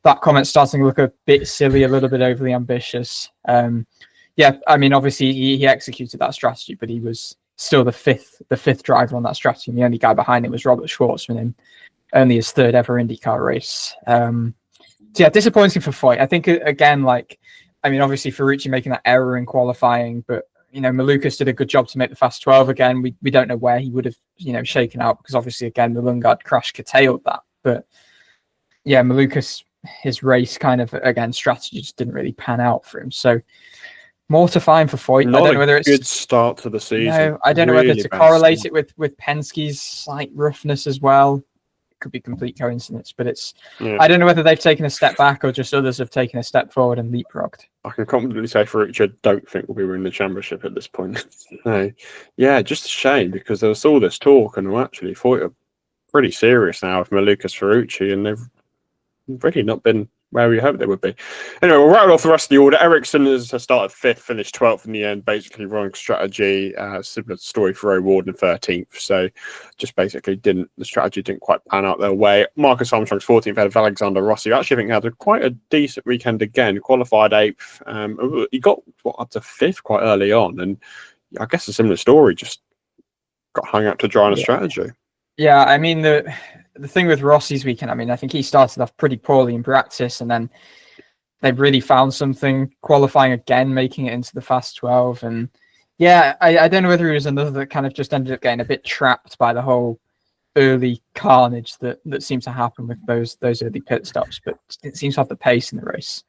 that comment's starting to look a bit silly, a little bit overly ambitious. Yeah, I mean, obviously he executed that strategy, but he was still the fifth driver on that strategy, and the only guy behind him was Robert Schwartzman in only his 3rd ever IndyCar race. So yeah, disappointing for Foyt. I think again, obviously Ferrucci making that error in qualifying, but Malukas did a good job to make the fast 12 again. We don't know where he would have shaken out, because obviously again the Lundgaard crash curtailed that. But yeah, Malukas, his race kind of, again, strategy just didn't really pan out for him. So mortifying for Foyt. I don't know whether it's a good start to the season. No, I don't know whether to correlate it with Penske's slight roughness as well. It could be complete coincidence, but I don't know whether they've taken a step back or just others have taken a step forward and leapfrogged. I can confidently say Ferrucci, I don't think we'll be winning the championship at this point. No. Yeah, just a shame, because there was all this talk, and actually Foyt are pretty serious now with Malukas Ferrucci, and they've really not been where we hoped they would be. Anyway, we'll rattle off the rest of the order. Ericsson has started 5th, finished 12th in the end, basically wrong strategy. Similar story for O'Ward in 13th. So just basically the strategy didn't quite pan out their way. Marcus Armstrong's 14th ahead of Alexander Rossi. I actually think he had quite a decent weekend again, qualified 8th. He got up to 5th quite early on. And I guess a similar story, just got hung out to dry on a strategy. Yeah, I mean, the thing with Rossi's weekend, I mean, I think he started off pretty poorly in practice, and then they really found something, qualifying again, making it into the Fast 12. And yeah, I don't know whether he was another that kind of just ended up getting a bit trapped by the whole early carnage that seemed to happen with those early pit stops, but it seems to have the pace in the race.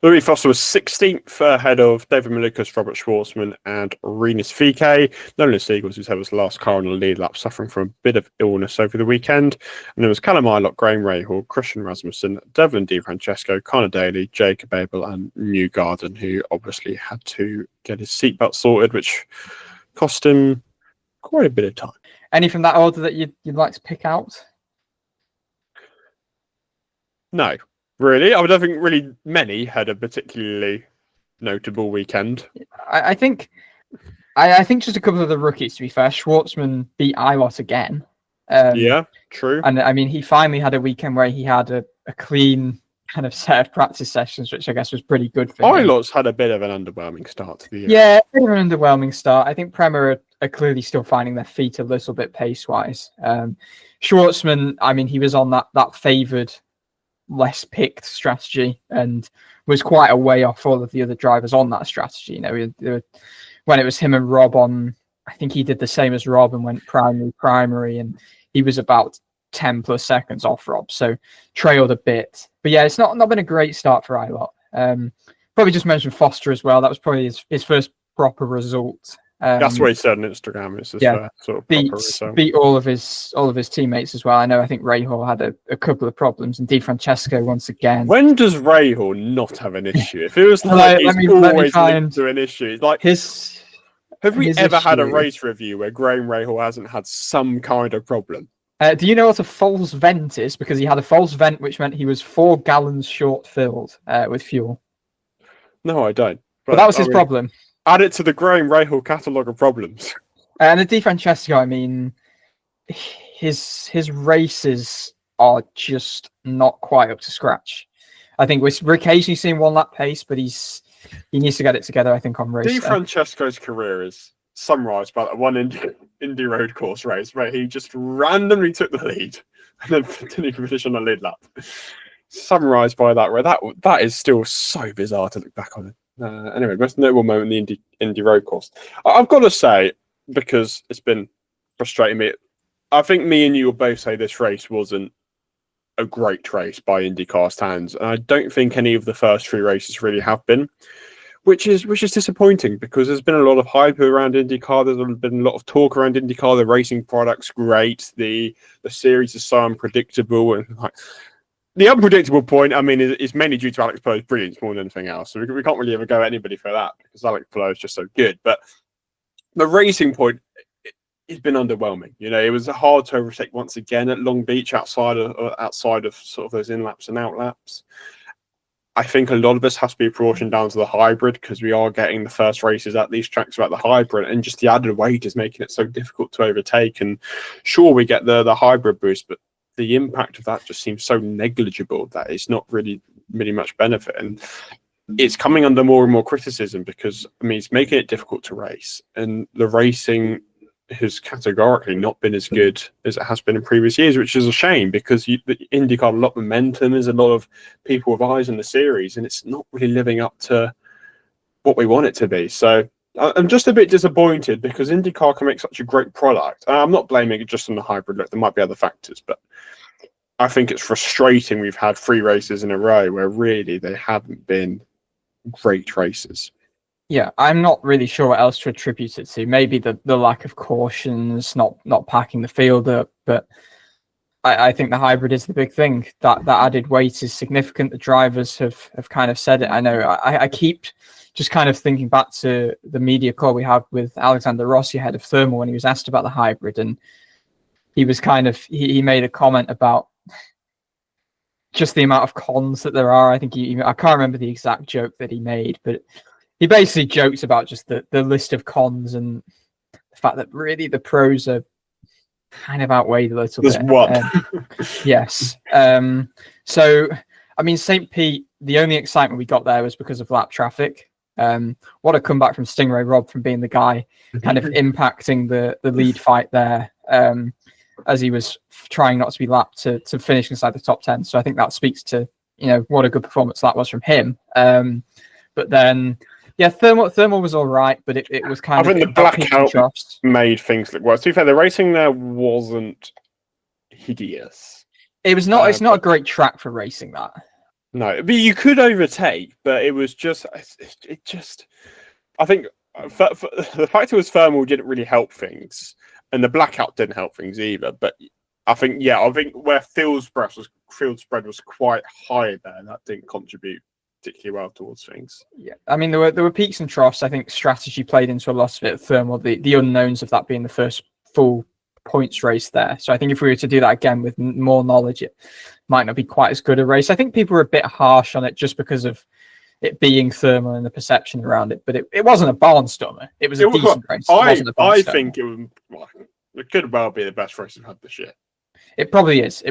Louis Foster was 16th ahead of David Malukas, Robert Schwartzman, and Rinus VK. Nolan Siegels, who's had his last car on the lead lap, suffering from a bit of illness over the weekend. And there was Callum Ilott, Graham Rahal, Christian Rasmussen, Devlin Di Francesco, Connor Daly, Jacob Abel, and Newgarden, who obviously had to get his seatbelt sorted, which cost him quite a bit of time. Any from that order that you'd like to pick out? No. Really? I don't think really many had a particularly notable weekend. I think just a couple of the rookies, to be fair. Schwartzman beat Ilott again. Yeah, true. And I mean, he finally had a weekend where he had a clean kind of set of practice sessions, which I guess was pretty good for him. Ilott's had a bit of an underwhelming start to the year. Yeah, a bit of an underwhelming start. I think Prema are clearly still finding their feet a little bit pace-wise. Schwartzman, I mean, he was on that favoured, less picked strategy and was quite a way off all of the other drivers on that strategy. You know, when it was him and Rob on, I think he did the same as Rob and went primary, and he was about 10 plus seconds off Rob, so trailed a bit. But yeah, it's not been a great start for Ilott. Probably just mentioned Foster as well. That was probably his first proper result. That's what he said on Instagram. It's his sort of beat all of his teammates as well. I think Rahal had a couple of problems, and Di Francesco once again. When does Rahal not have an issue? If it was like he's always linked to an issue, it's like have we ever had a race review where Graham Rahal hasn't had some kind of problem? Do you know what a false vent is? Because he had a false vent, which meant he was 4 gallons short filled with fuel. No, I don't. But that was his problem. Add it to the Graham Rahal catalogue of problems. And the Di Francesco, I mean, his races are just not quite up to scratch. I think we're occasionally seeing one lap pace, but he needs to get it together, I think, on race. Di Francesco's career is summarised by that one Indy road course race where he just randomly took the lead and then continued to finish on the lead lap. Summarised by that, where that is still so bizarre to look back on it. Anyway, most notable moment in the Indy road course. I've got to say, because it's been frustrating me, I think me and you will both say this race wasn't a great race by IndyCar standards, and I don't think any of the first 3 races really have been, which is disappointing because there's been a lot of hype around IndyCar. There's been a lot of talk around IndyCar. The racing product's great. The series is so unpredictable, and the unpredictable point, I mean, is mainly due to Alex Plough's brilliance more than anything else. So we can't really ever go at anybody for that because Alex Plough is just so good. But the racing point, it's been underwhelming. You know, it was hard to overtake once again at Long Beach outside of sort of those in-laps and out-laps. I think a lot of this has to be proportioned down to the hybrid because we are getting the first races at these tracks about the hybrid, and just the added weight is making it so difficult to overtake. And sure, we get the hybrid boost, but the impact of that just seems so negligible that it's not really much benefit. And it's coming under more and more criticism because, I mean, it's making it difficult to race. And the racing has categorically not been as good as it has been in previous years, which is a shame because the IndyCar a lot of momentum. There's a lot of people with eyes on the series, and it's not really living up to what we want it to be. So I'm just a bit disappointed because IndyCar can make such a great product. I'm not blaming it just on the hybrid. Look, there might be other factors, but I think it's frustrating we've had 3 races in a row where really they haven't been great races. Yeah, I'm not really sure what else to attribute it to. Maybe the lack of cautions, not packing the field up, but I think the hybrid is the big thing. That added weight is significant. The drivers have kind of said it. I know I keep just kind of thinking back to the media call we had with Alexander Rossi ahead of Thermal when he was asked about the hybrid, and he was kind of he made a comment about just the amount of cons that there are. I think I can't remember the exact joke that he made, but he basically jokes about just the list of cons and the fact that really the pros are kind of outweighed a little There's bit. one. Yes. So, I mean, St. Pete, the only excitement we got there was because of lap traffic. What a comeback from Stingray Rob from being the guy kind of impacting the lead fight there, as he was trying not to be lapped to finish inside the top 10. So I think that speaks to, what a good performance that was from him. But then, yeah, thermal was all right, but it was kind of... I think the blackout made things look worse. To be fair, the racing there wasn't hideous. It was not. It's not a great track for racing, that. No, but you could overtake, but it was just... I think the fact it was thermal didn't really help things, and the blackout didn't help things either. But I think where field spread was quite high there, that didn't contribute particularly well towards things. Yeah, I mean there were peaks and troughs. I think strategy played into a lot of it at thermal. The unknowns of that being the first full points race there. So I think if we were to do that again with more knowledge, it might not be quite as good a race. I think people were a bit harsh on it just because of it being thermal and the perception around it. But it wasn't a barnstormer. It was a decent race. I think it could well be the best race we've had this year. It probably is.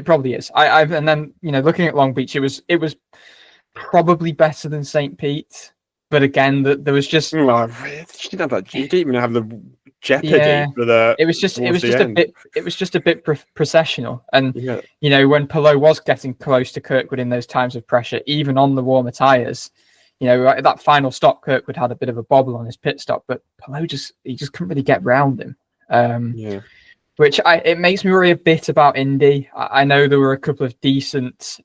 And then looking at Long Beach, it was probably better than St. Pete, but again, there was just you didn't even have the jeopardy for the. It was just a bit processional, and when Pelot was getting close to Kirkwood in those times of pressure, even on the warmer tires, at that final stop, Kirkwood had a bit of a bobble on his pit stop, but Pelot just couldn't really get round him. Which it makes me worry a bit about Indy. I know there were a couple of decent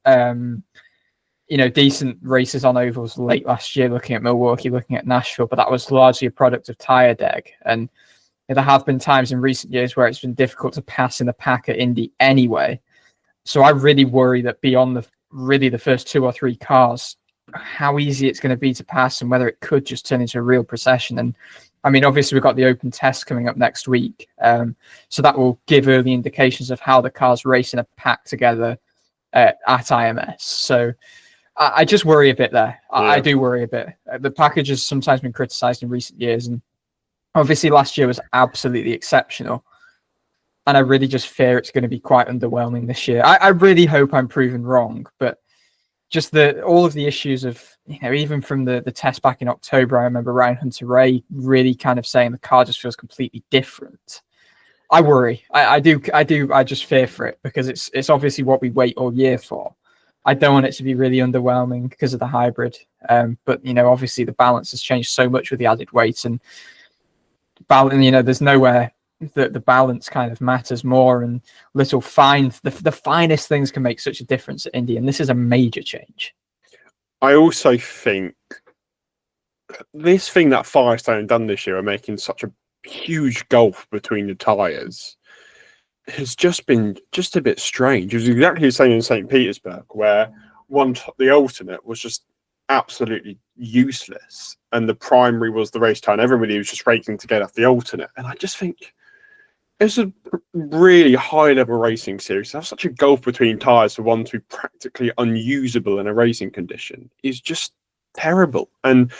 races on ovals late last year, looking at Milwaukee, looking at Nashville, but that was largely a product of tyre deg. And there have been times in recent years where it's been difficult to pass in the pack at Indy anyway. So I really worry that beyond the first 2 or 3 cars, how easy it's going to be to pass and whether it could just turn into a real procession. And I mean, obviously we've got the open test coming up next week. So that will give early indications of how the cars race in a pack together at IMS. So I just worry a bit there. I do worry a bit. The package has sometimes been criticised in recent years, and obviously last year was absolutely exceptional. And I really just fear it's going to be quite underwhelming this year. I really hope I'm proven wrong, but just all of the issues of, even from the test back in October, I remember Ryan Hunter-Reay really kind of saying the car just feels completely different. I worry. I just fear for it because it's obviously what we wait all year for. I don't want it to be really underwhelming because of the hybrid. But, obviously the balance has changed so much with the added weight and there's nowhere that the balance kind of matters more, and the finest things can make such a difference at Indy. And this is a major change. I also think this thing that Firestone done this year, are making such a huge gulf between the tyres, has just been a bit strange. It was exactly the same in St. Petersburg, where the alternate was just absolutely useless, and the primary was the race time. Everybody was just racing to get off the alternate, and I just think it's a really high-level racing series. To have such a gulf between tyres for one to be practically unusable in a racing condition is just terrible. And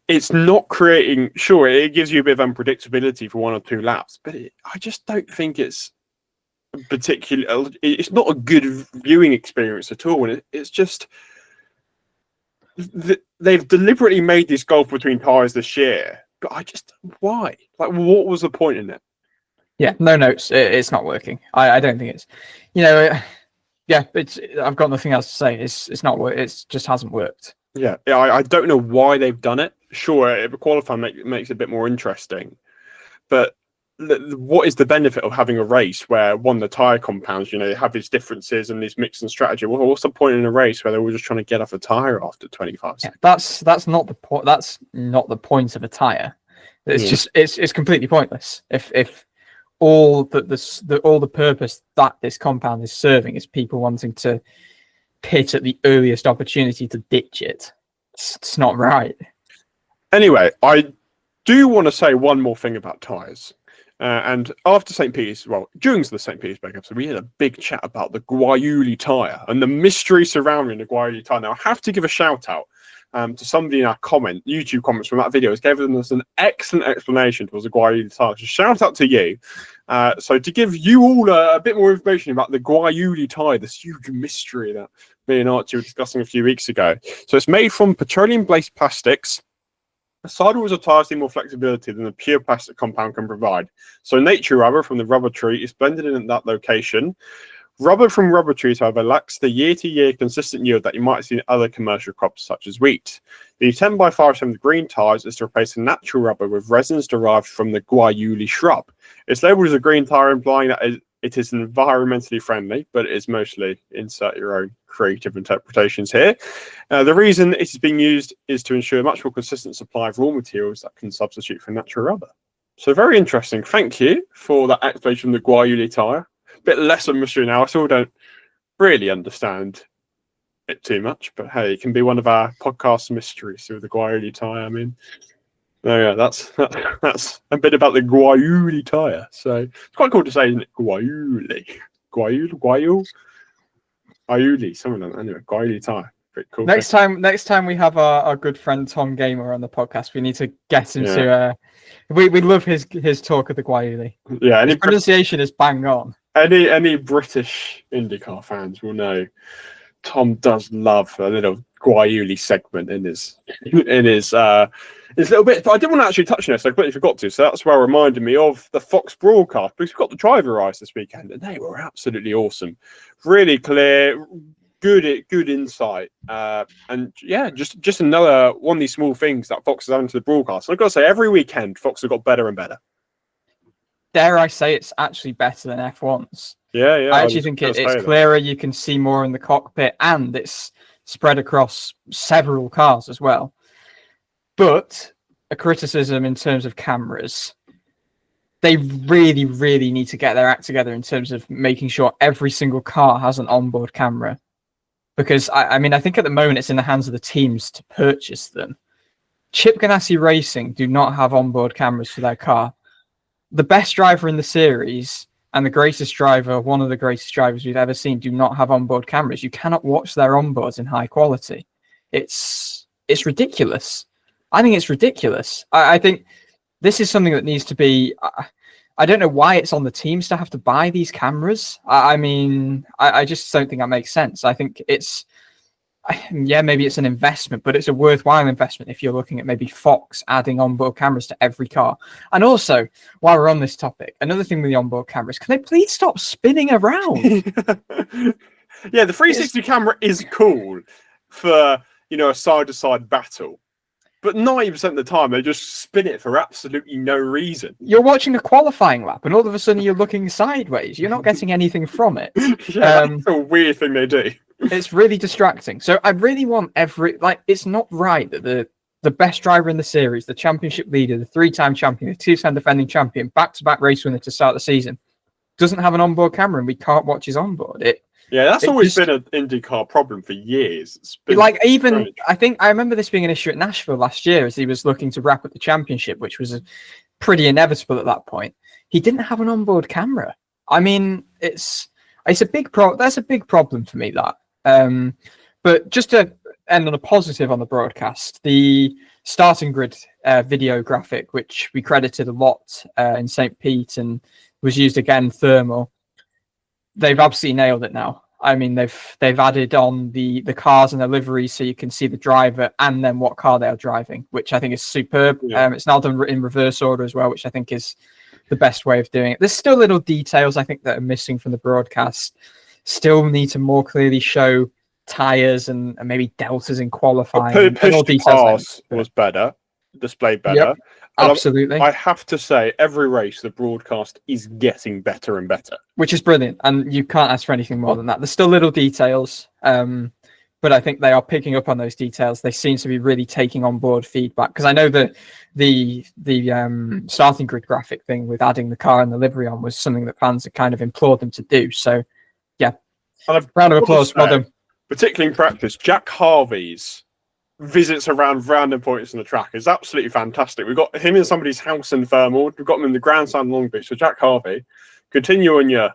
it's not creating... Sure, it gives you a bit of unpredictability for 1 or 2 laps, but I just don't think it's particularly... It's not a good viewing experience at all. And it's just... They've deliberately made this gulf between tyres this year, but why? Like, what was the point in it? Yeah, no notes. It's not working. I don't think it's, I've got nothing else to say. It's not work. It just hasn't worked. Yeah. I don't know why they've done it. Sure, qualifying makes it a bit more interesting, but what is the benefit of having a race where the tyre compounds, have these differences and these mix and strategy? Well, what's the point in a race where they're all just trying to get off a tyre after 25 seconds? Yeah, that's not the point. That's not the point of a tyre. It's just it's completely pointless. If all the purpose that this compound is serving is people wanting to pit at the earliest opportunity to ditch it. It's not right. Anyway, I do want to say one more thing about tyres. And after St. Peter's, well, during the St. Petersburg episode, we had a big chat about the Guayuli tyre and the mystery surrounding the Guayuli tyre. Now, I have to give a shout out to somebody in our YouTube comments from that video. Has given us an excellent explanation towards the Guayuli tyre. So shout out to you. So to give you all a bit more information about the Guayuli tyre, this huge mystery that me and Archie were discussing a few weeks ago. So it's made from petroleum-based plastics. The sidewalls of tyres need more flexibility than the pure plastic compound can provide. So nature rubber from the rubber tree is blended in at that location. Rubber from rubber trees, however, lacks the year-to-year consistent yield that you might see in other commercial crops such as wheat. The 10x5 green tyres is to replace the natural rubber with resins derived from the Guayuli shrub. It's labelled as a green tyre, implying that it is environmentally friendly, but it is mostly insert your own creative interpretations here. The reason it is being used is to ensure a much more consistent supply of raw materials that can substitute for natural rubber. So very interesting. Thank you for that explanation of the Guayuli tyre. A bit less of a mystery now. I still don't really understand it too much, but hey, it can be one of our podcast mysteries through the Guayuli tyre. I mean, oh yeah, that's a bit about the Guayuli tyre. So it's quite cool to say, isn't it? Guayuli, something like that. Anyway, Guayuli tyre. Pretty cool. Next time we have our good friend Tom Gamer on the podcast, we need to get him to. We love his talk of the Guayuli. Yeah, his pronunciation is bang on. Any British IndyCar fans will know Tom does love a little Guayuli segment in his little bit. I didn't want to actually touch on this, I completely forgot to. So that's why it reminded me of the Fox broadcast, because we've got the driver eyes this weekend, and they were absolutely awesome, really clear, good insight, and yeah, just another one of these small things that Fox has added to the broadcast. And I've got to say, every weekend Fox have got better and better. Dare I say it's actually better than F1's. Yeah. I actually think it's clearer. You can see more in the cockpit, and it's spread across several cars as well. But a criticism in terms of cameras, they really, really need to get their act together in terms of making sure every single car has an onboard camera. Because, I think at the moment it's in the hands of the teams to purchase them. Chip Ganassi Racing do not have onboard cameras for their car. The best driver in the series and the greatest driver, one of the greatest drivers we've ever seen, do not have onboard cameras. You cannot watch their onboards in high quality. It's ridiculous. I think it's ridiculous. I think this is something that needs to be... I don't know why it's on the teams to have to buy these cameras. I just don't think that makes sense. I think it's... Yeah, maybe it's an investment, but it's a worthwhile investment if you're looking at maybe Fox adding onboard cameras to every car. And also, while we're on this topic, another thing with the onboard cameras, can they please stop spinning around? Yeah, the 360 camera is cool for, a side-to-side battle. But 90% of the time, they just spin it for absolutely no reason. You're watching a qualifying lap, and all of a sudden you're looking sideways. You're not getting anything from it. Yeah, that's a weird thing they do. It's really distracting. So I really want it's not right that the best driver in the series, the championship leader, the 3-time champion, the 2-time defending champion, back-to-back race winner to start the season, doesn't have an onboard camera, and we can't watch his onboard. That's always been an IndyCar problem for years. I think I remember this being an issue at Nashville last year as he was looking to wrap up the championship, which was pretty inevitable at that point. He didn't have an onboard camera. It's a big That's a big problem for me, that. But just to end on a positive on the broadcast, the starting grid video graphic, which we credited a lot in St. Pete and was used again thermal, they've absolutely nailed it now. They've added on the cars and the liveries so you can see the driver and then what car they are driving, which I think is superb. Yeah. It's now done in reverse order as well, which I think is the best way of doing it. There's still little details I think that are missing from the broadcast. Still need to more clearly show tires and maybe deltas in qualifying. Push to pass was better, displayed better. Yep, absolutely. I have to say, every race, the broadcast is getting better and better. Which is brilliant, and you can't ask for anything more than that. There's still little details, but I think they are picking up on those details. They seem to be really taking on board feedback, because I know the starting grid graphic thing with adding the car and the livery on was something that fans had kind of implored them to do. So, yeah, round of applause for them. Particularly in practice, Jack Harvey's visits around random points on the track is absolutely fantastic. We've got him in somebody's house in Thermal. We've got him in the grandstand Long Beach. So Jack Harvey, continue on your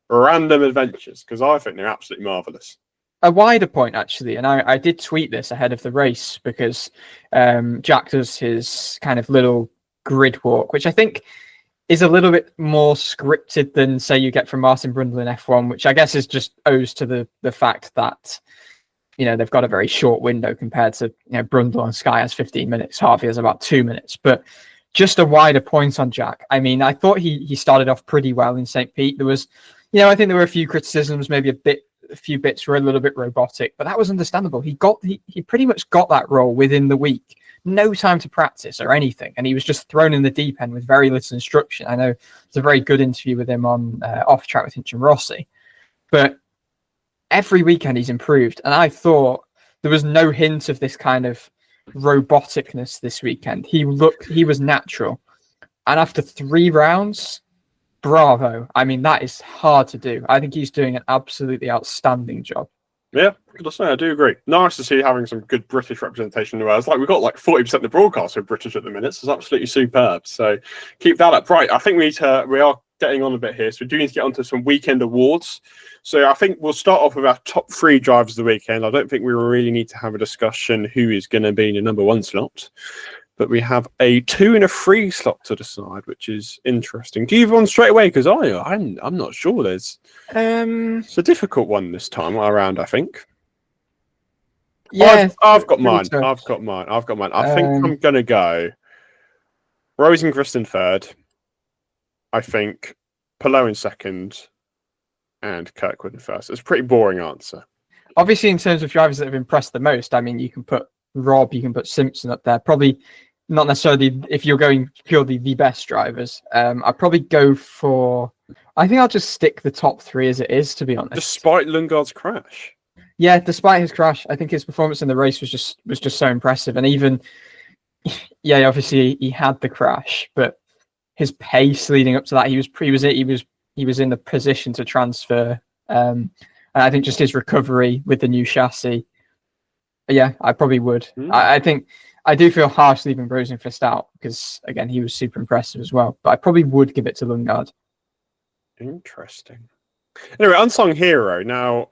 random adventures because I think they're absolutely marvellous. A wider point, actually, and I did tweet this ahead of the race because Jack does his kind of little grid walk, which I think is a little bit more scripted than, say, you get from Martin Brundle in F1, which I guess is just owes to the fact that, you know, they've got a very short window compared to, you know, Brundle and Sky has 15 minutes, Harvey has about 2 minutes. But just a wider point on Jack. I mean, I thought he started off pretty well in St. Pete. There was, you know, I think there were a few criticisms, maybe a few bits were a little bit robotic, but that was understandable. He pretty much got that role within the week. No time to practice or anything, and he was just thrown in the deep end with very little instruction. I know it's a very good interview with him on Off Track with Hinch and Rossi, but every weekend he's improved, and I thought there was no hint of this kind of roboticness this weekend. He was natural, and after 3 rounds, bravo. I mean, that is hard to do. I think he's doing an absolutely outstanding job. Yeah, I do agree. Nice to see having some good British representation in the world. It's like we've got like 40% of the broadcasts are British at the minute. So it's absolutely superb. So keep that up. Right, I think we are getting on a bit here. So we do need to get onto some weekend awards. So I think we'll start off with our top 3 drivers of the weekend. I don't think we really need to have a discussion who is going to be in the number 1 slot. But we have a 2 and a 3 slot to decide, which is interesting. Do you have one straight away? Because I'm not sure. It's a difficult one this time around, I think. Yeah, I've got mine. I've got mine. I think I'm gonna go Rosengrist in 3rd. I think Palou in 2nd, and Kirkwood in 1st. It's a pretty boring answer. Obviously, in terms of drivers that have impressed the most, I mean, you can put Rob, you can put Simpson up there. Probably not necessarily if you're going purely the best drivers. I'd probably go for. I think I'll just stick the top 3 as it is, to be honest. Despite Lundgaard's crash. Yeah, despite his crash, I think his performance in the race was just so impressive. And even, yeah, obviously he had the crash, but his pace leading up to that, he was in the position to transfer. And I think just his recovery with the new chassis. Yeah, I probably would. I think I do feel harsh leaving Rosenqvist out because, again, he was super impressive as well. But I probably would give it to Lundgaard. Interesting. Anyway, unsung hero. Now,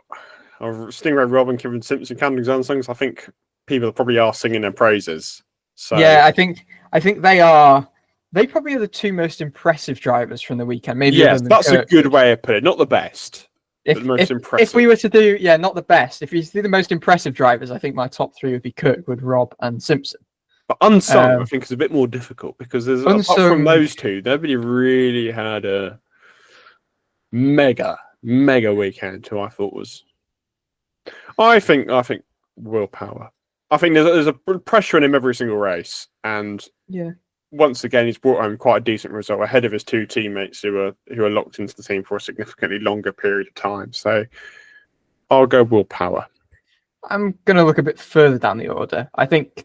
Stingray, Rob, and Kevin Simpson, Candling's unsung. I think people probably are singing their praises. So yeah, I think they are. They probably are the 2 most impressive drivers from the weekend. Maybe yes, that's Kirkwood. A good way of putting it. Not the best. But the most impressive. If we were to do, not the best. If you do the most impressive drivers, I think my top 3 would be Kirkwood, Rob, and Simpson. But unsung, I think, is a bit more difficult because there's apart from those 2, nobody really had a mega weekend. Who I thought was, I think willpower. I think there's a pressure on him every single race, and once again, he's brought home quite a decent result ahead of his 2 teammates who are locked into the team for a significantly longer period of time. So I'll go willpower. I'm going to look a bit further down the order. I think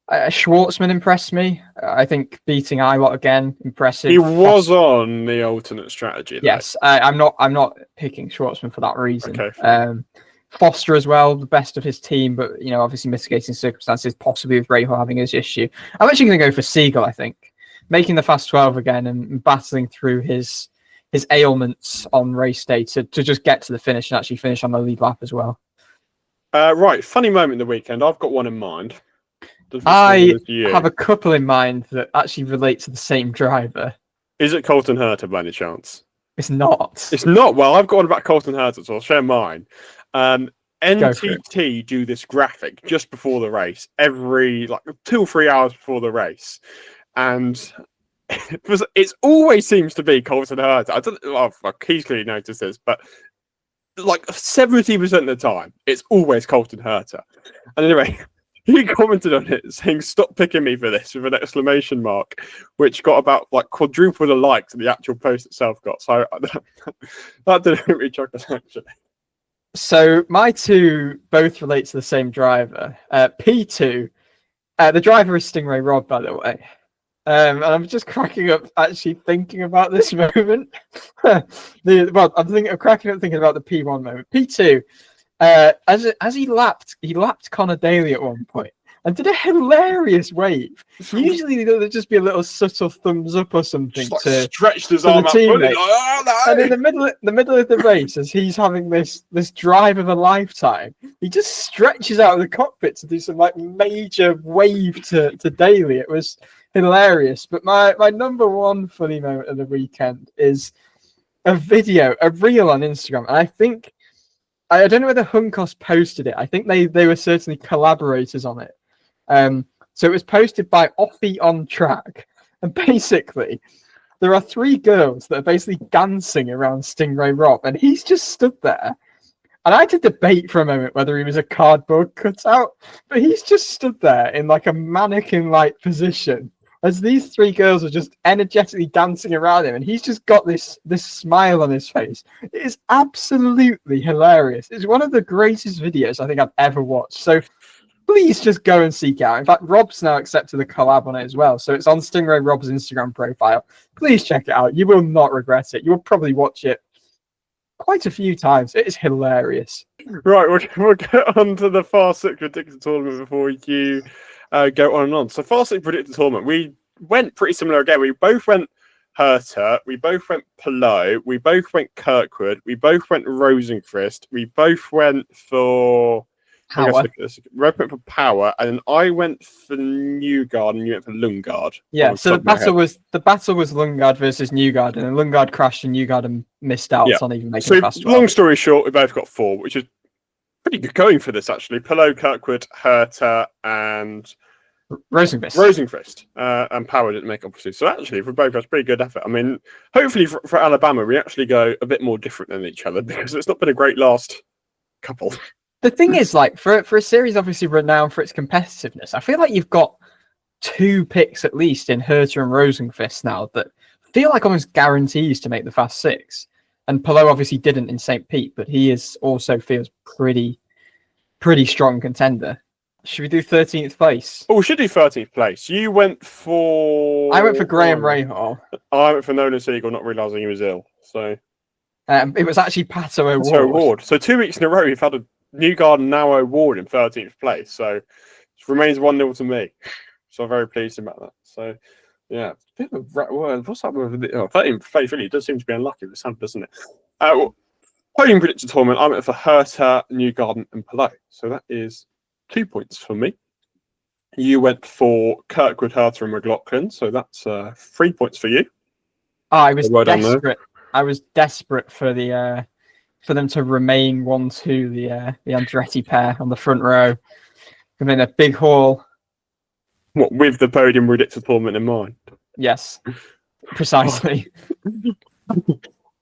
Schwartzman impressed me. I think beating Ilott again, impressive. He was on the alternate strategy. Yes, I'm not picking Schwartzman for that reason. Okay. Foster as well, the best of his team, but obviously mitigating circumstances, possibly with Rahal having his issue. I'm actually going to go for Siegel. I think making the fast 12 again and battling through his ailments on race day to just get to the finish and actually finish on the lead lap as well. Right, funny moment in the weekend. I've got one in mind. I have a couple in mind that actually relate to the same driver. Is it Colton Herta by any chance? It's not. It's not. Well, I've got one about Colton Herta, so I'll share mine. NTT do this graphic just before the race, every 2 or 3 hours before the race, and it always seems to be Colton Herta. I don't. Oh, fuck, he's clearly noticed this, but 70% of the time, it's always Colton Herta. And anyway, he commented on it saying, "Stop picking me for this," with an exclamation mark, which got about quadruple the likes that the actual post itself got. So that didn't really shock us, actually. So my 2 both relate to the same driver. P2, the driver is Stingray Rob, by the way. And I'm just cracking up actually thinking about this moment. I'm cracking up thinking about the P1 moment. P2, As he lapped Connor Daly at one point and did a hilarious wave. Usually there'd just be a little subtle thumbs up or something Just like to stretched his the arm out fully, teammate. like, oh no! And in the middle of the race, as he's having this drive of a lifetime, he just stretches out of the cockpit to do some like major wave to Daly. It was hilarious. But my number one funny moment of the weekend is a reel on Instagram. And I think I don't know whether Hunkos posted it. I think they were certainly collaborators on it. So it was posted by Offie on Track, and basically there are three girls that are basically dancing around Stingray Rob, and he's just stood there. And I had to debate for a moment whether he was a cardboard cutout, but he's just stood there in like a mannequin-like position as these three girls are just energetically dancing around him, and he's just got this smile on his face. It is absolutely hilarious. It's one of the greatest videos I think I've ever watched. So please just go and seek out. In fact, Rob's now accepted a collab on it as well. So it's on Stingray Rob's Instagram profile. Please check it out. You will not regret it. You will probably watch it quite a few times. It is hilarious. Right, we'll get on to the Fast 6 Predicted Tournament before you go on and on. So Fast 6 Predicted Tournament, we went pretty similar again. We both went Herta, we both went Palou, we both went Kirkwood, we both went Rosenqvist, we both went for Power. Red went for Power, and then I went for Newgard, and you went for Lundgaard. Yeah, so the battle was Lundgaard versus Newgard, and Lundgaard crashed and Newgard missed out on even making a fast 12. Long story short, we both got 4, which is pretty good going for this actually. Palou, Kirkwood, Herta, and Rosenqvist. And Power didn't make obviously. So actually, for both, that's pretty good effort. I mean, hopefully for Alabama, we actually go a bit more different than each other because it's not been a great last couple. The thing is, like, for a series obviously renowned for its competitiveness, I feel like you've got 2 picks at least in Herta and Rosenqvist now that feel like almost guarantees to make the Fast 6. And Palou obviously didn't in St. Pete, but he is also feels pretty strong contender. Should we do 13th place? Oh, we should do 13th place. You went for... I went for Graham Rahal. I went for Nolan Siegel, not realising he was ill. So it was actually Pato O'Ward. So 2 weeks in a row, we've had a Newgard and now O'Ward in 13th place. So it remains 1-0 to me. So I'm very pleased about that. So, yeah. What's up with 13th place? Really, it does seem to be unlucky this time, doesn't it? Podium predicted tournament, I went for Herta, Newgarden, and Palou. So that is 2 points for me. You went for Kirkwood, Herta, and McLaughlin. So that's 3 points for you. Oh, I was desperate. I was desperate for them to remain 1-2, the Andretti pair on the front row. I mean, a big haul. What, with the podium predicted tournament in mind? Yes, precisely.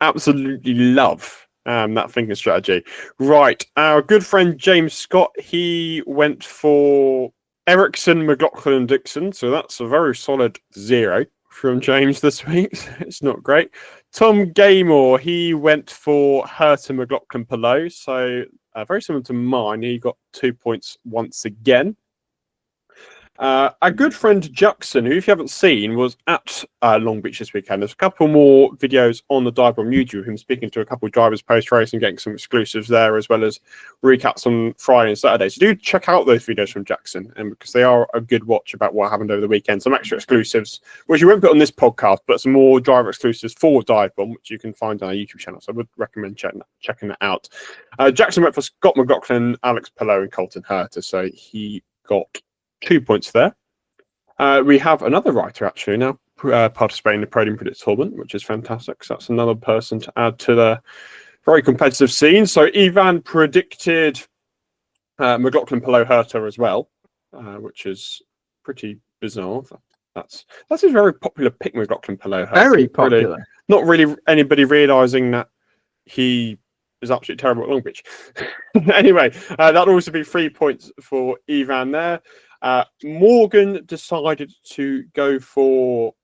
Absolutely love that thinking strategy. Right, our good friend James Scott, he went for Ericsson, McLaughlin, and Dixon. So that's a very solid 0 from James this week. It's not great. Tom Gaymore, he went for Herta, McLaughlin, Palou. So very similar to mine. He got 2 points once again. Our good friend Jackson, who if you haven't seen, was at Long Beach this weekend. There's a couple more videos on the DIVEBOMB YouTube of him speaking to a couple of drivers post-race and getting some exclusives there, as well as recaps on Friday and Saturday. So do check out those videos from Jackson, and because they are a good watch about what happened over the weekend. Some extra exclusives, which you won't put on this podcast, but some more driver exclusives for DIVEBOMB, which you can find on our YouTube channel. So I would recommend checking that out. Jackson went for Scott McLaughlin, Alex Palou, and Colton Herta. So he got 2 points there. We have another writer actually now participating in the Podium Predicted Tournament, which is fantastic. So that's another person to add to the very competitive scene. So Ivan predicted McLaughlin, Palou, Herta as well, which is pretty bizarre. That's a very popular pick, McLaughlin, Palou, Herta. Very popular. Really, not really anybody realising that he is absolutely terrible at Long Beach. Anyway, that'll also be 3 points for Ivan there. Morgan decided to go for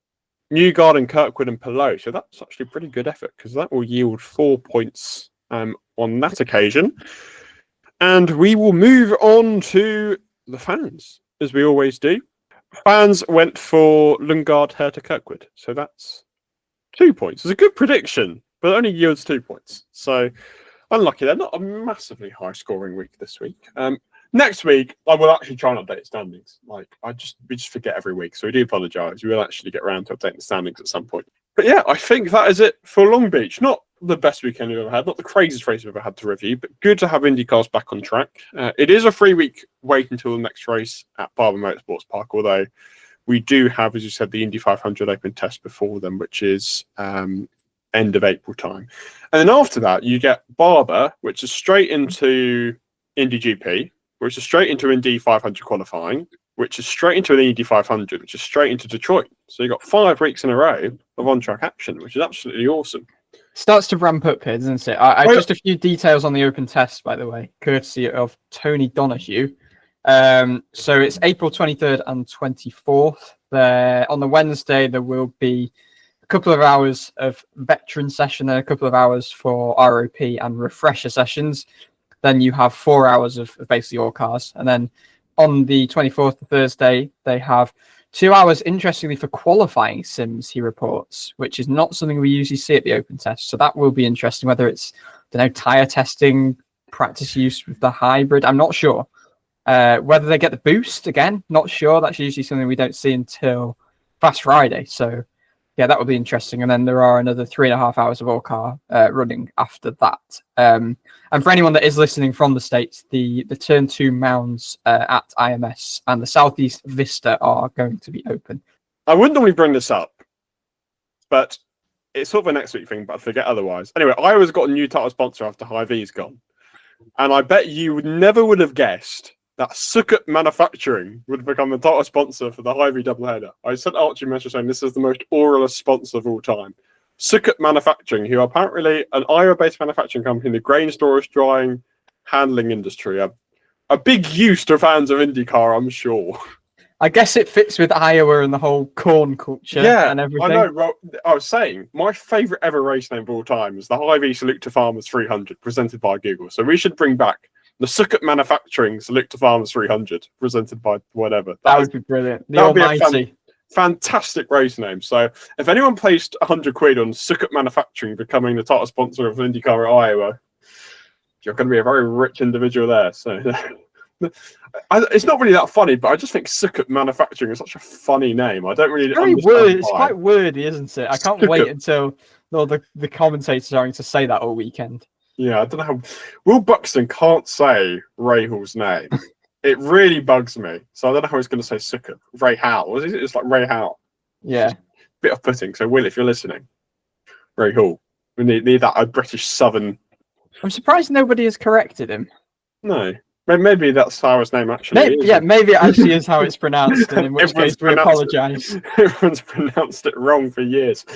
Newgard and Kirkwood and Palou. So that's actually a pretty good effort because that will yield 4 points on that occasion. And we will move on to the fans, as we always do. Fans went for Lundgaard, Herta, Kirkwood. So that's 2 points. It's a good prediction, but it only yields 2 points. So unlucky. They're not a massively high-scoring week this week. Next week, I will actually try and update standings. Like we just forget every week, so we do apologise. We will actually get around to updating the standings at some point. But yeah, I think that is it for Long Beach. Not the best weekend we've ever had, not the craziest race we've ever had to review, but good to have IndyCars back on track. It is a 3-week wait until the next race at Barber Motorsports Park, although we do have, as you said, the Indy 500 Open test before them, which is end of April time. And then after that, you get Barber, which is straight into Indy GP, which is straight into Indy 500 qualifying, which is straight into an Indy 500, which is straight into Detroit. So you've got 5 weeks in a row of on-track action, which is absolutely awesome. Starts to ramp up here, doesn't it? Just a few details on the open test, by the way, courtesy of Tony Donahue. So it's April 23rd and 24th. On the Wednesday, there will be a couple of hours of veteran session and a couple of hours for ROP and refresher sessions. Then you have 4 hours of basically all cars. And then on the 24th, Thursday, they have 2 hours, interestingly, for qualifying sims, he reports, which is not something we usually see at the open test. So that will be interesting, whether it's, tyre testing, practice use with the hybrid. I'm not sure. Whether they get the boost, again, not sure. That's usually something we don't see until Fast Friday. So, yeah, that will be interesting. And then there are another 3.5 hours of all car running after that. And for anyone that is listening from the States, the Turn 2 mounds at IMS and the Southeast Vista are going to be open. I wouldn't normally bring this up, but it's sort of a next week thing, but I forget otherwise. Anyway, Iowa's got a new title sponsor after Hy-Vee's gone. And I bet you never would have guessed that Sukkot Manufacturing would become the title sponsor for the Hy-Vee doubleheader. I sent Archie a message saying this is the most oralist sponsor of all time. Sukkot Manufacturing, who are apparently an Iowa-based manufacturing company in the grain storage, drying, handling industry. A big use to fans of IndyCar, I'm sure. I guess it fits with Iowa and the whole corn culture and everything. I know. Well, I was saying, my favourite ever race name of all time is the Hy-Vee Salute to Farmers 300, presented by Google. So we should bring back the Sukkot Manufacturing Salute to Farmers 300, presented by whatever. That would be brilliant. The Almighty. Fantastic race name. So if anyone placed £100 on Sukkot Manufacturing becoming the title sponsor of IndyCar at Iowa, you're going to be a very rich individual there. So it's not really that funny, but I just think Sukkot Manufacturing is such a funny name. I don't really understand It's quite wordy, isn't it? I can't wait until all the commentators are going to say that all weekend. Yeah, I don't know how. Will Buxton can't say Rahul's name. It really bugs me. So I don't know how he's going to say Sukkot. Ray Howe. It's like Ray Howe. Yeah. Bit off-putting. So, Will, if you're listening, Rahul, we need that a British Southern. I'm surprised nobody has corrected him. No. Maybe that's how his name actually is. Yeah, maybe it actually is how it's pronounced, and in which case we apologise. Everyone's pronounced it wrong for years.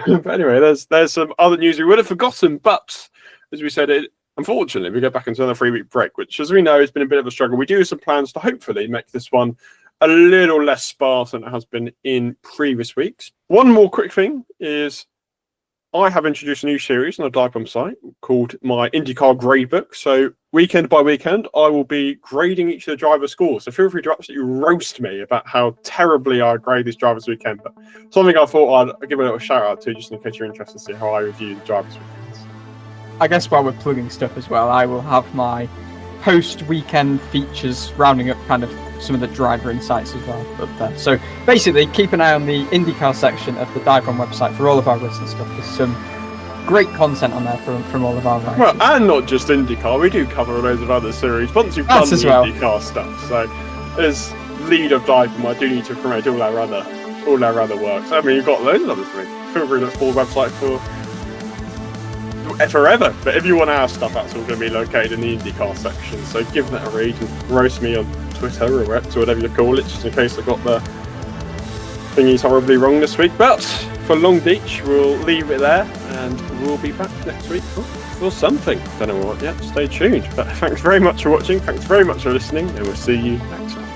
But anyway, there's some other news we would have forgotten, but as we said, unfortunately, we go back into another 3-week break, which, as we know, has been a bit of a struggle. We do have some plans to hopefully make this one a little less sparse than it has been in previous weeks. One more quick thing is I have introduced a new series on the DIVEBOMB site called my IndyCar Grade Book. So weekend by weekend, I will be grading each of the drivers' scores. So feel free to absolutely roast me about how terribly I grade these drivers' weekend. But something I thought I'd give a little shout out to, just in case you're interested to see how I review the drivers' weekends. I guess while we're plugging stuff as well, I will have my post-weekend features rounding up kind of some of the driver insights as well up there. So basically, keep an eye on the IndyCar section of the DIVEBOMB website for all of our written stuff. There's some great content on there from all of our writers. Well, and not just IndyCar, we do cover loads of other series once you've done the IndyCar stuff. So as lead of DIVEBOMB, I do need to promote all our other works. I mean, you've got loads of other things. Feel free to look for the website for forever, but if you want our stuff, that's all going to be located in the IndyCar section, so give that a read and roast me on Twitter or X or whatever you call it, just in case I got the thingies horribly wrong this week. But for Long Beach, we'll leave it there and we'll be back next week for something. Don't know what yet, stay tuned. But thanks very much for watching, thanks very much for listening, and we'll see you next time.